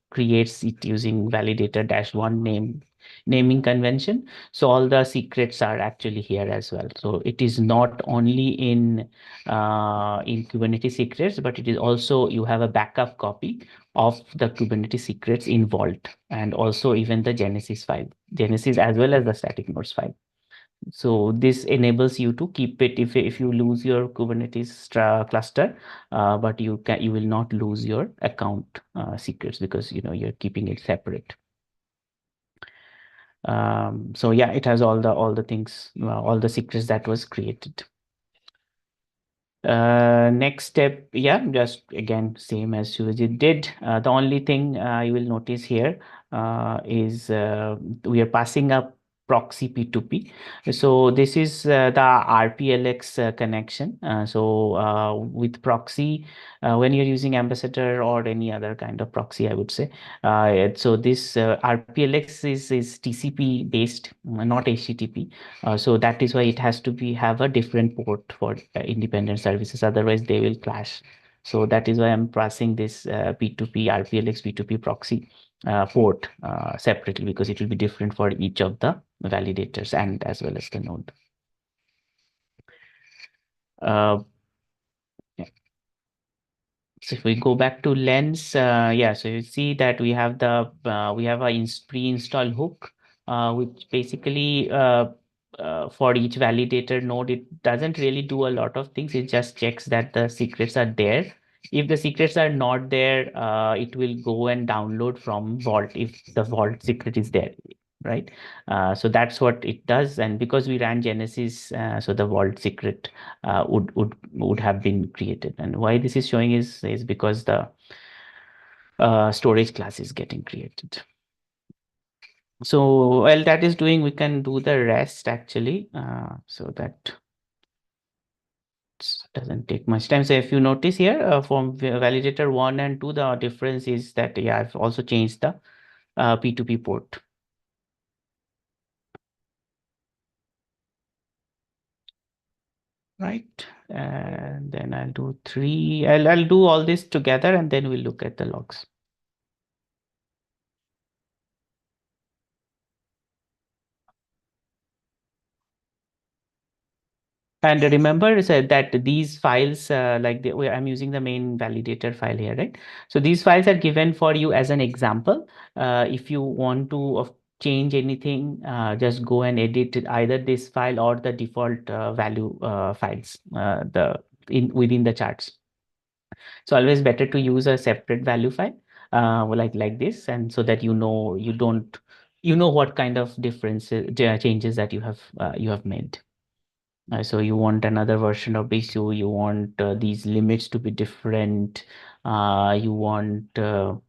creates it using validator -1 naming convention. So all the secrets are actually here as well. So it is not only in Kubernetes secrets, but it is also you have a backup copy of the Kubernetes secrets in Vault and also even the Genesis file, Genesis as well as the static nodes file. So this enables you to keep it if you lose your Kubernetes cluster, but you will not lose your account secrets because you're keeping it separate. So yeah, it has all the things, all the secrets that was created. Next step, yeah, just again same as Suvajit did. The only thing you will notice here is we are passing up proxy P2P. So this is the RPLX connection. With proxy, when you're using Ambassador or any other kind of proxy, I would say. So this RPLX is TCP based, not HTTP. So that is why it has to have a different port for independent services. Otherwise, they will clash. So that is why I'm passing this P2P RPLX P2P proxy port separately, because it will be different for each of the validators and as well as the node. Yeah. So if we go back to Lens, so you see that we have a pre-installed hook, which basically for each validator node, it doesn't really do a lot of things. It just checks that the secrets are there. If the secrets are not there, it will go and download from Vault if the Vault secret is there, right? So that's what it does. And because we ran Genesis, so the Vault secret would have been created. And why this is showing is because the storage class is getting created. So while that is doing, we can do the rest actually. So that doesn't take much time. So if you notice here from validator 1 and 2, the difference is that I've also changed the P2P port. Right, and then I'll do 3. I'll do all this together and then we'll look at the logs. And remember that these files, I'm using the main validator file here, right? So these files are given for you as an example. If you want to change anything, just go and edit either this file or the default value files within the charts. So always better to use a separate value file like this, and so that you know what kind of differences changes that you have made. So you want another version of Besu, you want these limits to be different, you want to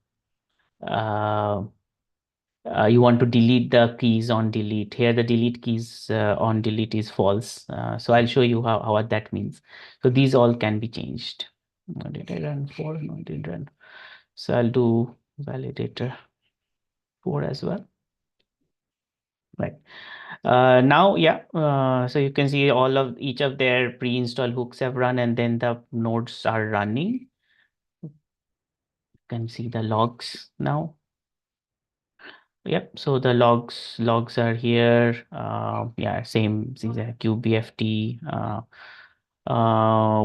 delete the keys on delete. Here the delete keys on delete is false. So I'll show you how what that means. So these all can be changed. Did I run 4? No, I didn't run. So I'll do validator 4 as well. Right. Now, so you can see each of their pre-installed hooks have run, and then the nodes are running. You can see the logs now. Yep. So the logs are here. Same. See the QBFT.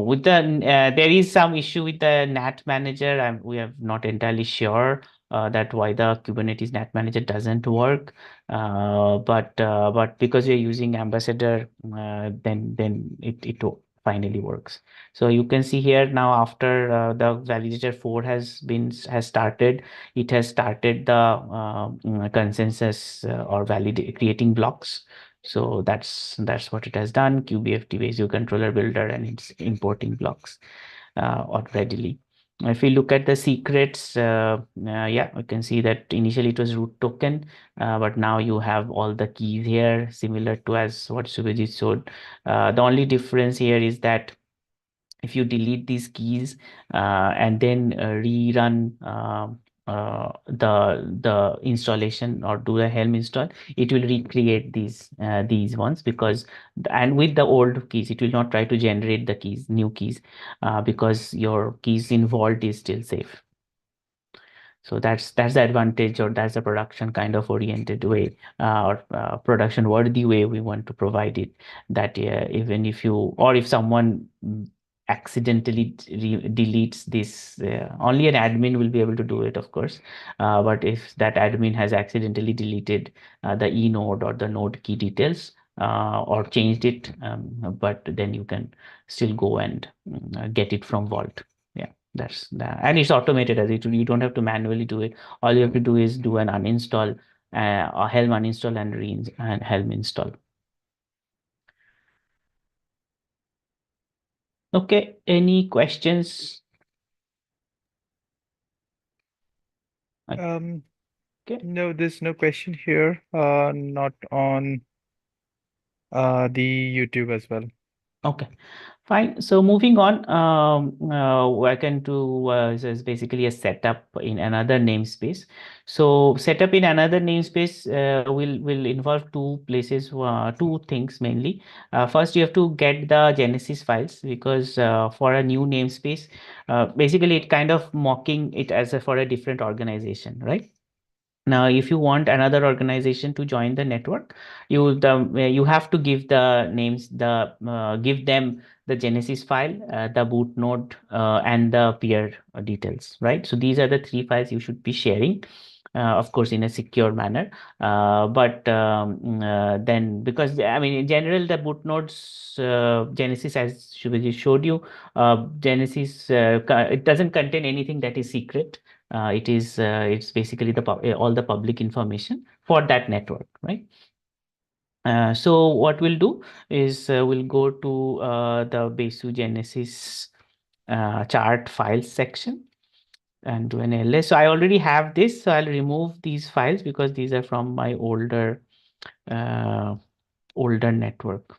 With the there is some issue with the NAT manager. We are not entirely sure that why the Kubernetes NAT manager doesn't work. But because we're using Ambassador, then it finally works. So you can see here now, after the validator 4 has started, it has started the consensus or creating blocks. So that's what it has done. QBFT Besu controller builder, and it's importing blocks readily. If we look at the secrets, we can see that initially it was root token, but now you have all the keys here, similar to as what Suvajit showed. The only difference here is that if you delete these keys and then rerun the installation or do a Helm install, it will recreate these ones, and with the old keys, it will not try to generate the new keys, because your keys in Vault is still safe. So that's the advantage, or that's the production kind of oriented way, or production worthy way we want to provide it. That even if someone accidentally deletes this, only an admin will be able to do it, of course. But if that admin has accidentally deleted the node or the node key details, or changed it, but then you can still go and get it from Vault. That's that, and it's automated as it. You don't have to manually do it. All you have to do is do an uninstall, a Helm uninstall, and Helm install. Okay, any questions? Okay.
No, there's no question here. Not on the YouTube as well.
Okay. Fine. So moving on, I can do is basically a setup in another namespace. So setup in another namespace will involve two places, two things mainly. First, you have to get the Genesis files because for a new namespace, basically it kind of mocking it as for a different organization, right? Now, if you want another organization to join the network, you have to give the names, give them the Genesis file, the boot node, and the peer details, right? So these are the three files you should be sharing, of course, in a secure manner. But then, because I mean, in general, the boot nodes Genesis, as Shubhaji showed you, Genesis it doesn't contain anything that is secret. It's basically all the public information for that network, right? So what we'll do is we'll go to the Besu Genesis chart files section and do an ls. So I already have this, so I'll remove these files because these are from my older network,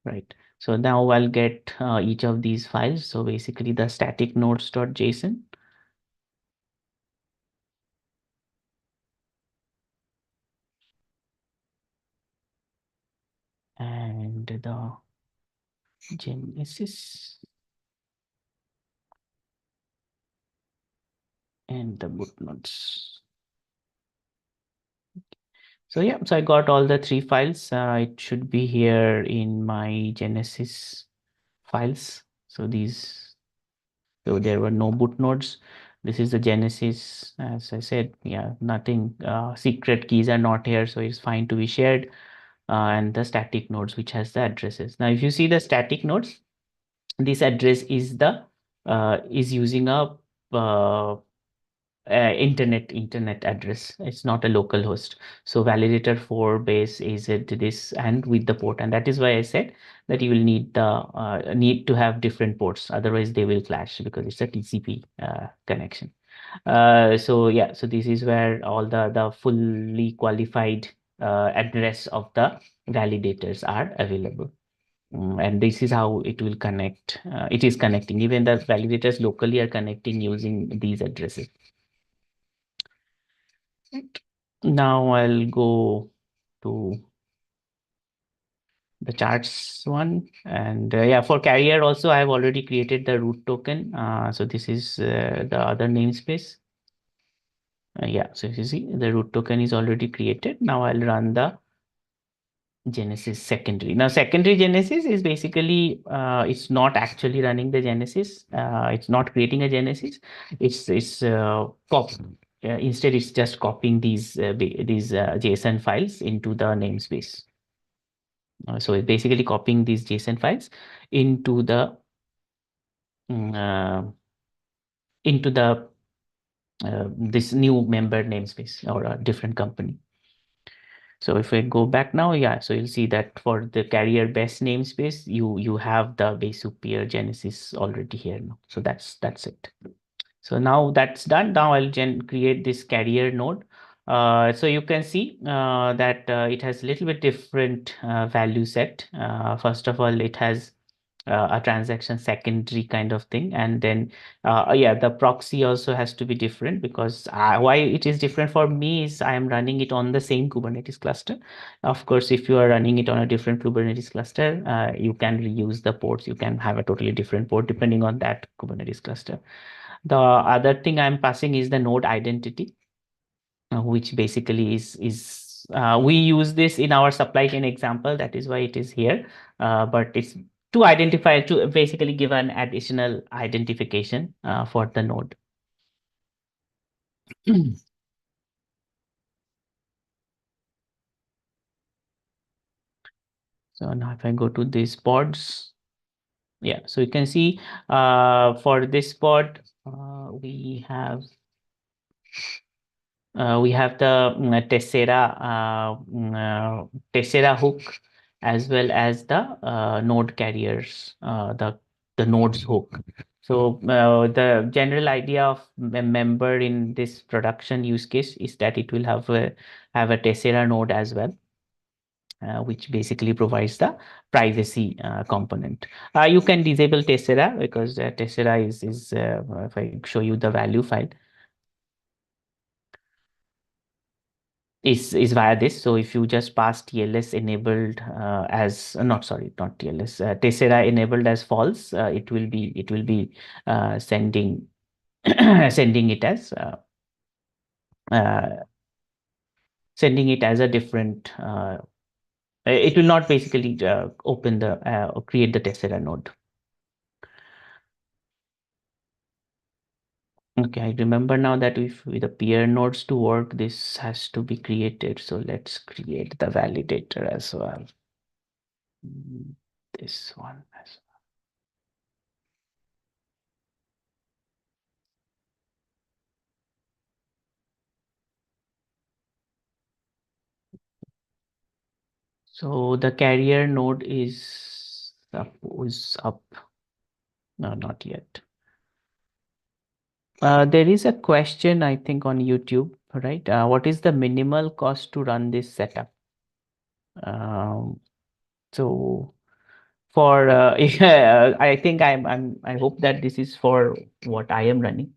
right? So now I'll get each of these files. So basically the static nodes.json. And the Genesis and the boot nodes. So yeah, so I got all the three files. It should be here in my Genesis files. So there were no boot nodes. This is the Genesis. As I said, yeah, nothing, secret keys are not here, so it's fine to be shared. And the static nodes, which has the addresses. Now, if you see the static nodes, this address is is using a internet address. It's not a local host. So validator 4 base is it this and with the port, and that is why I said that you will need to have different ports, otherwise they will clash because it's a TCP connection. So yeah, so this is where all the fully qualified address of the validators are available. And this is how it will connect. It is connecting. Even the validators locally are connecting using these addresses. Now I'll go to the charts one, and yeah, for carrier also I have already created the root token. So this is the other namespace. Yeah, so if you see the root token is already created. Now I'll run the Genesis secondary. Now secondary Genesis is basically it's not actually running the Genesis. It's not creating a Genesis. It's instead it's just copying these JSON files into the namespace. So it's basically copying these JSON files into the mm, uh, into the this new member namespace or a different company. So if I go back now, yeah, so you'll see that for the carrier best namespace, you have the Besu peer Genesis already here now. So that's it. So now that's done. Now I'll create this carrier node. So you can see that it has a little bit different value set. First of all, it has a transaction secondary kind of thing, and then yeah, the proxy also has to be different because why it is different for me is I am running it on the same Kubernetes cluster. Of course, if you are running it on a different Kubernetes cluster, you can reuse the ports. You can have a totally different port depending on that Kubernetes cluster. The other thing I'm passing is the node identity, which basically is we use this in our supply chain example. That is why it is here. But it's to identify, to basically give an additional identification for the node. So now if I go to these pods, yeah, so you can see for this pod, we have the Tessera hook, as well as the node carriers, the nodes hook. So the general idea of a member in this production use case is that it will have a Tessera node as well, which basically provides the privacy component. You can disable Tessera because Tessera is if I show you the value file, is via this. So if you just pass TLS enabled as not TLS, Tessera enabled as false, it will be sending sending it as a different. It will not basically open the or create the Tessera node. Okay, I remember now that if with the peer nodes to work, this has to be created. So let's create the validator as well. This one as well. So the carrier node is up. No, not yet. There is a question, I think, on YouTube, right? What is the minimal cost to run this setup? So for I think I hope that this is for what I am running.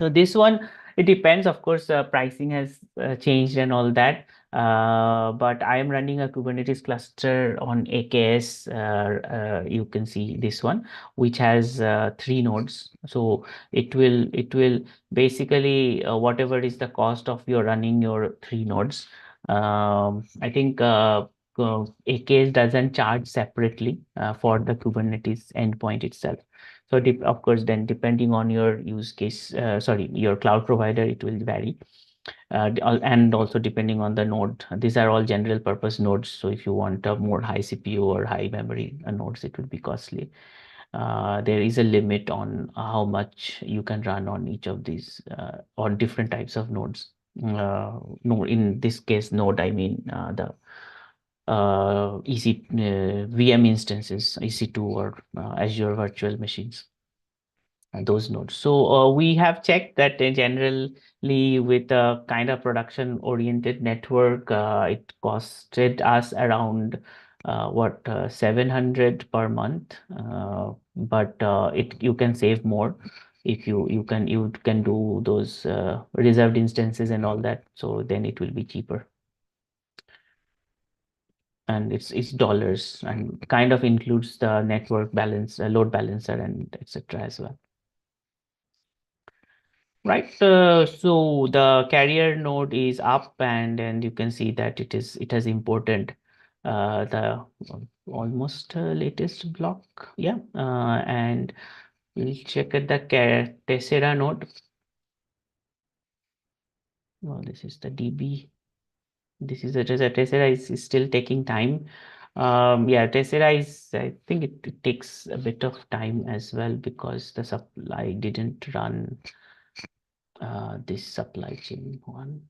So this one, it depends, of course, pricing has changed and all that. But I am running a Kubernetes cluster on AKS. You can see this one, which has 3 nodes. So it will basically whatever is the cost of your running your 3 nodes. I think AKS doesn't charge separately for the Kubernetes endpoint itself. So of course, then depending on your use case, your cloud provider, it will vary. And also depending on the node. These are all general purpose nodes. So if you want a more high CPU or high memory nodes, it will be costly. There is a limit on how much you can run on each of these on different types of nodes. No, in this case, node, I mean the VM instances, EC2 or Azure virtual machines, those nodes. So we have checked that generally with a kind of production oriented network, it costed us around 700 per month, but you can save more if you can do those reserved instances and all that, so then it will be cheaper. And it's dollars and kind of includes the network balance, load balancer, and etc. as well. Right. So the carrier node is up, and you can see that it has imported the almost latest block. Yeah. And we'll check at the Tessera node. Well, this is the DB. This is the Tessera is still taking time. Yeah, Tessera is, I think it takes a bit of time as well because the supply didn't run this supply chain one.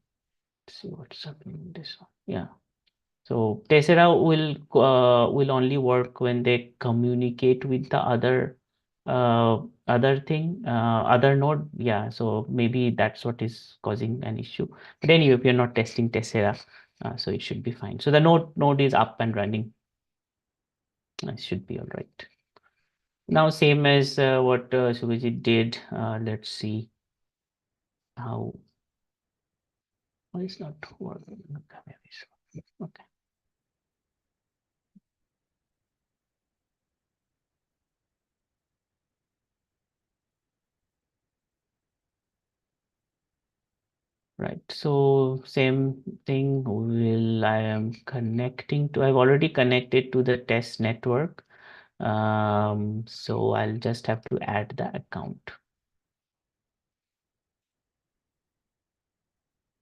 Let's see what's happening this one. Yeah. So Tessera will only work when they communicate with the other other node. Yeah. So maybe that's what is causing an issue. But anyway, if you're not testing Tessera, so it should be fine. So the node is up and running. It should be all right. Now, same as what Suvajit did. Let's see how. Why is not working? Okay. Right. So same thing I am connecting to, I've already connected to the test network. So I'll just have to add the account.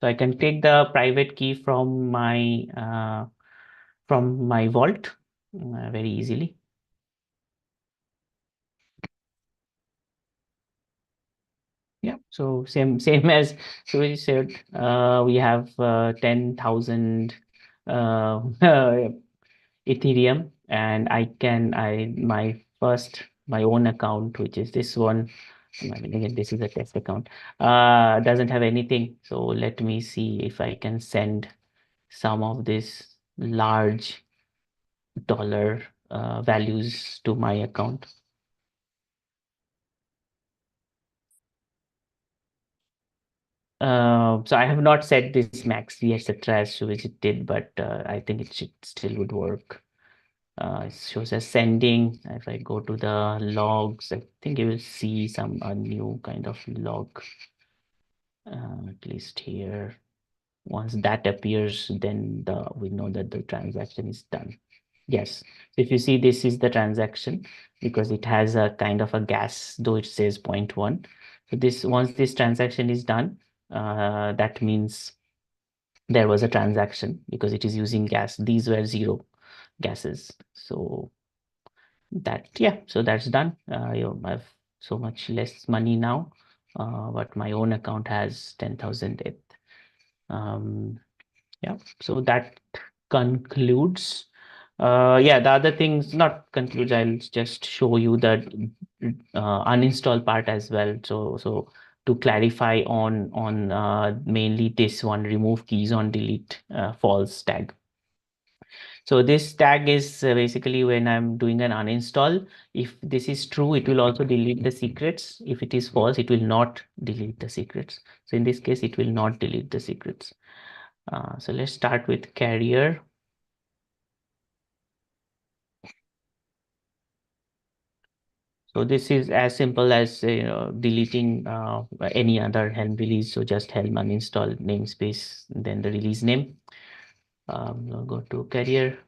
So I can take the private key from my vault very easily. Yeah, so same as Suraj said, we have 10,000 Ethereum, and my first my own account, which is this one. I mean, again, this is a test account. Doesn't have anything. So let me see if I can send some of this large dollar values to my account. So I have not set this max fee, etc., as Suvajit did, but I think it should still would work. It shows as sending. If I go to the logs, I think you will see some new kind of log, at least here. Once that appears, then we know that the transaction is done. Yes, if you see, this is the transaction because it has a kind of a gas, though it says 0.1. So once this transaction is done, that means there was a transaction because it is using gas. These were 0 gases. So so that's done. I have so much less money now, but my own account has 10,000 ETH. Yeah, so that concludes. The other things not concludes. I'll just show you the uninstall part as well. So to clarify on mainly this one, remove keys on delete false tag. So this tag is basically when I'm doing an uninstall. If this is true, it will also delete the secrets. If it is false, it will not delete the secrets. So in this case, it will not delete the secrets. So let's start with carrier. So this is as simple as deleting any other Helm release. So just Helm uninstall namespace, then the release name. I'll go to carrier.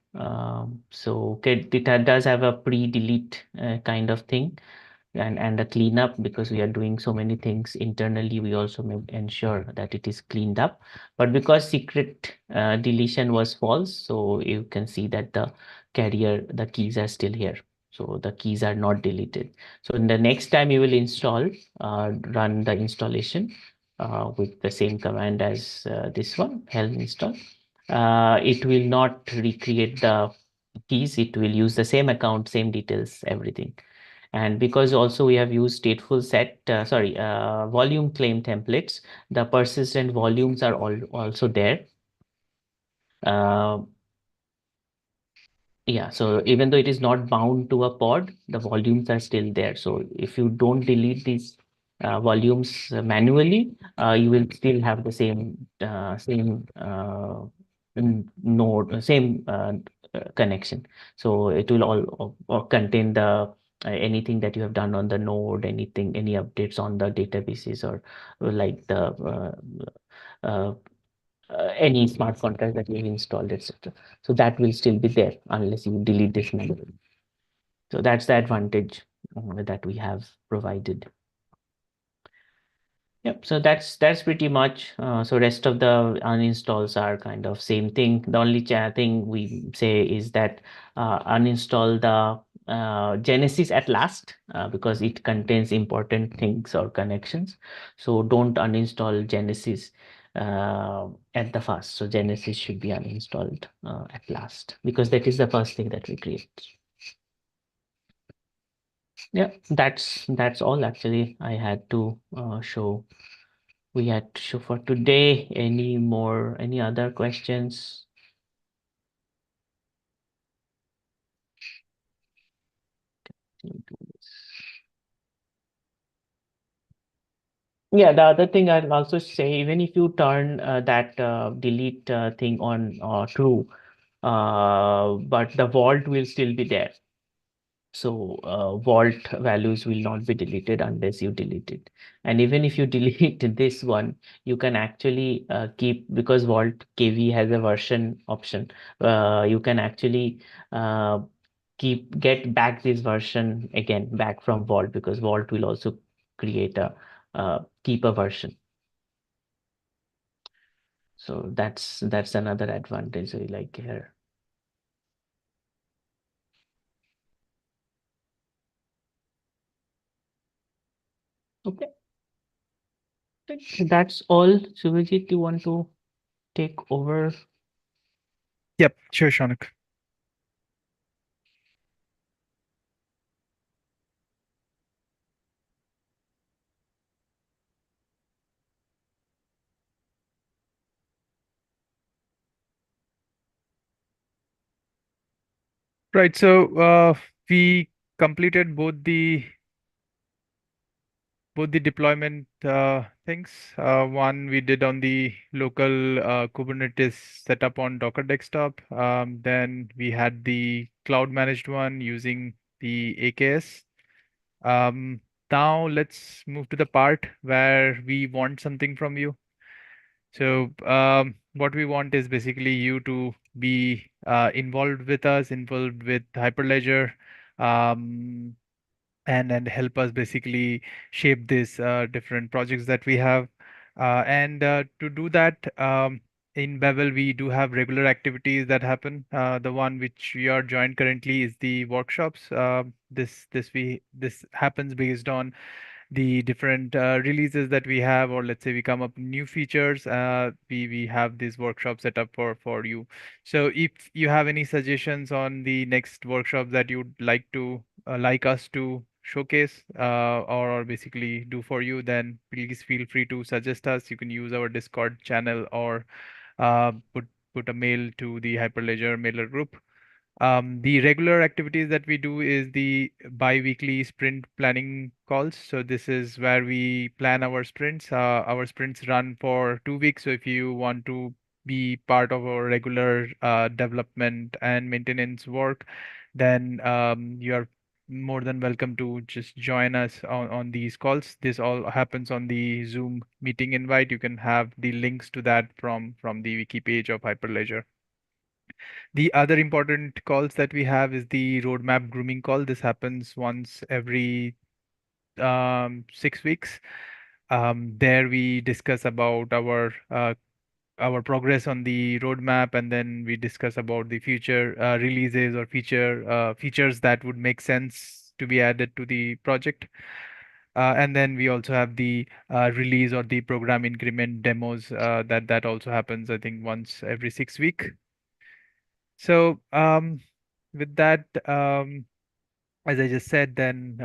So it does have a pre-delete kind of thing. And a cleanup, because we are doing so many things internally, we also may ensure that it is cleaned up. But because secret deletion was false, so you can see that the keys are still here. So the keys are not deleted. So in the next time you will install, run the installation with the same command as this one, helm install. It will not recreate the keys. It will use the same account, same details, everything. And because also we have used stateful volume claim templates, the persistent volumes are also there. So even though it is not bound to a pod, the volumes are still there. So if you don't delete these volumes manually, you will still have the same node, same connection. So it will all contain the anything that you have done on the node, any updates on the databases, or like the any smart contract that you've installed, etc. So that will still be there unless you delete this manually. So that's the advantage that we have provided. Yep, so that's pretty much. So rest of the uninstalls are kind of same thing. The only thing we say is that uninstall the Genesis at last because it contains important things or connections. So don't uninstall Genesis at the first. So Genesis should be uninstalled at last because that is the first thing that we create. Yeah, that's all actually I had to show. We had to show for today. Any other questions? Yeah, the other thing I'll also say, even if you turn that delete thing on true, but the vault will still be there. So vault values will not be deleted unless you delete it. And even if you delete this one, you can actually keep, because vault KV has a version option. You can actually get back this version again back from vault, because vault will also create a keep a version. So that's another advantage we like here. Okay. That's all. Suvajit, you want to take over?
Yep, sure, Sownak. Right. So we completed both the deployment things. One we did on the local Kubernetes setup on Docker desktop. Then we had the cloud managed one using the AKS. Um, Now let's move to the part where we want something from you. So what we want is basically you to be involved with us, involved with Hyperledger. Um, and help us basically shape these different projects that we have. And to do that, in Bevel, we do have regular activities that happen. The one which we are joined currently is the workshops. This happens based on the different releases that we have, or let's say we come up new features. We have this workshop set up for you. So if you have any suggestions on the next workshop that you'd like us to showcase, or basically do for you, then please feel free to suggest us. You can use our Discord channel, or put a mail to the Hyperledger mailer group. The regular activities that we do is the bi-weekly sprint planning calls. So this is where we plan our sprints. Our sprints run for 2 weeks. So if you want to be part of our regular development and maintenance work, then you are more than welcome to just join us on these calls. This all happens on the Zoom meeting invite. You can have the links to that from the wiki page of Hyperledger. The other important calls that we have is the roadmap grooming call. This happens once every 6 weeks. There we discuss about our progress on the roadmap, and then we discuss about the future releases or features that would make sense to be added to the project. And then we also have the release or the program increment demos that also happens, I think, once every 6 week. So with that, as I just said, then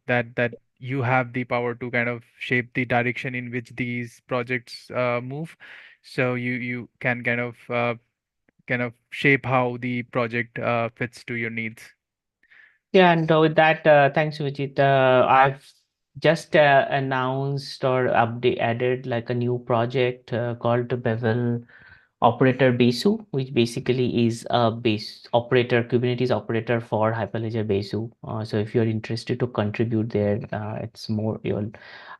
that you have the power to kind of shape the direction in which these projects move. So you can kind of shape how the project fits to your needs.
Yeah, and with that, thanks, Suvajit. I've just announced or update added like a new project called Bevel operator Besu, which basically is a base operator, Kubernetes operator for Hyperledger Besu. So if you're interested to contribute there, it's more you'll.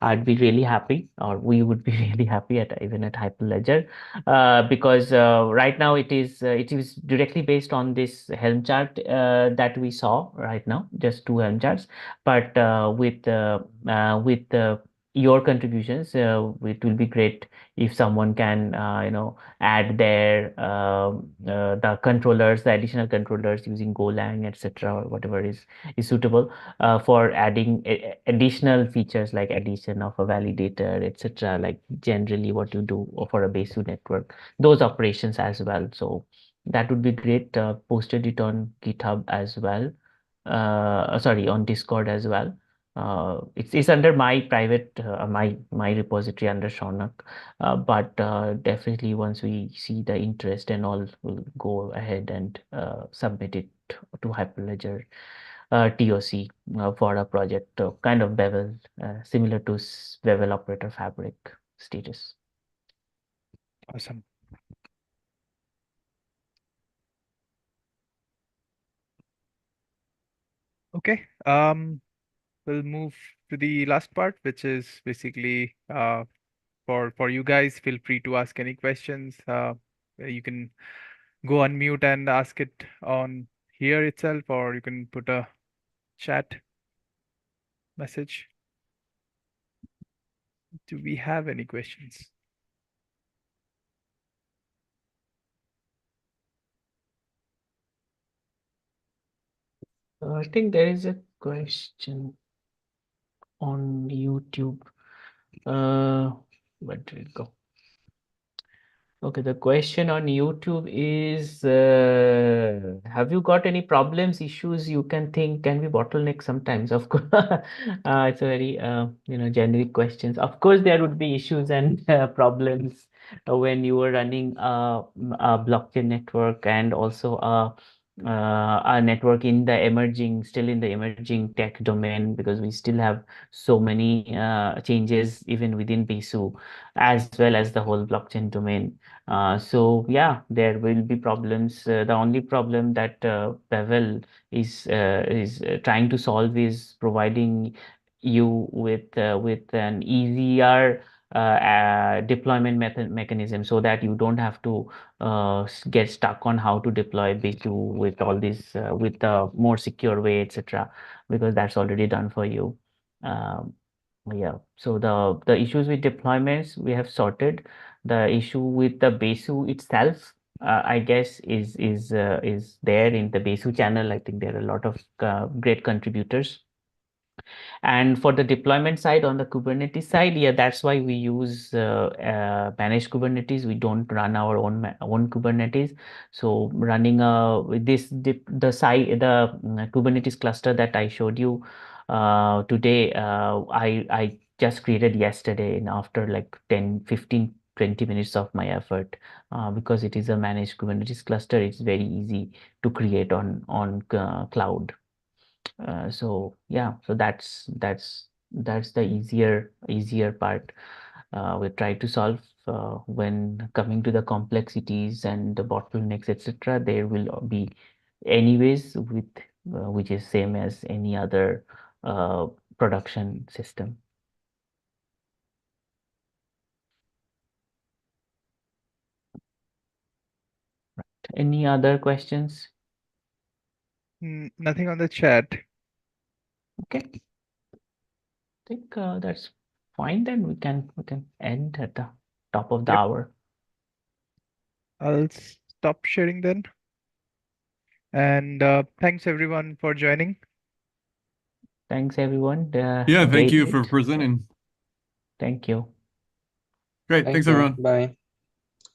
I'd be really happy, or we would be really happy at even at Hyperledger, because right now it is directly based on this Helm chart that we saw right now, just two Helm charts, but with your contributions, it will be great if someone can add their the controllers, the additional controllers using Golang, etc., or whatever is suitable for adding additional features like addition of a validator, etc., like generally what you do for a Besu network, those operations as well. So that would be great. Posted it on GitHub as well. Sorry, on Discord as well. It's under my private my repository under Sownak, but definitely once we see the interest and all, we'll go ahead and submit it to Hyperledger TOC for a project kind of Bevel, similar to Bevel operator fabric status.
Awesome. Okay. We'll move to the last part, which is basically for you guys. Feel free to ask any questions. You can go unmute and ask it on here itself, or you can put a chat message. Do we have any questions?
I think there is a question on YouTube. Where did it go? Okay, the question on YouTube is, have you got any problems, issues you can think can be bottleneck sometimes? Of course, it's a very, generic questions. Of course, there would be issues and problems when you were running a blockchain network and also a network in the still in the emerging tech domain, because we still have so many changes even within Besu, as well as the whole blockchain domain. So yeah, there will be problems. The only problem that Bevel is trying to solve is providing you with an easier deployment mechanism, so that you don't have to get stuck on how to deploy Besu with all this with a more secure way, etc., because that's already done for you. Um, yeah. So the issues with deployments we have sorted. The issue with the Besu itself, I guess, is there in the Besu channel. I think there are a lot of great contributors. And for the deployment side, on the Kubernetes side, yeah, that's why we use managed Kubernetes. We don't run our own Kubernetes. So running the Kubernetes cluster that I showed you today, I just created yesterday, and after like 10, 15, 20 minutes of my effort, because it is a managed Kubernetes cluster. It's very easy to create on cloud. So yeah, so that's the easier part we try to solve. When coming to the complexities and the bottlenecks, etc., there will be anyways, with which is same as any other uh, production system. Any other questions?
Nothing on the chat.
Okay, I think that's fine. Then we can end at the top of the
Yep.
hour.
I'll stop sharing then. And thanks everyone for joining.
Thanks everyone.
Yeah, thank you for
David,
presenting.
thank you.
Great.
Thank
Thanks,
you.
everyone.
Bye.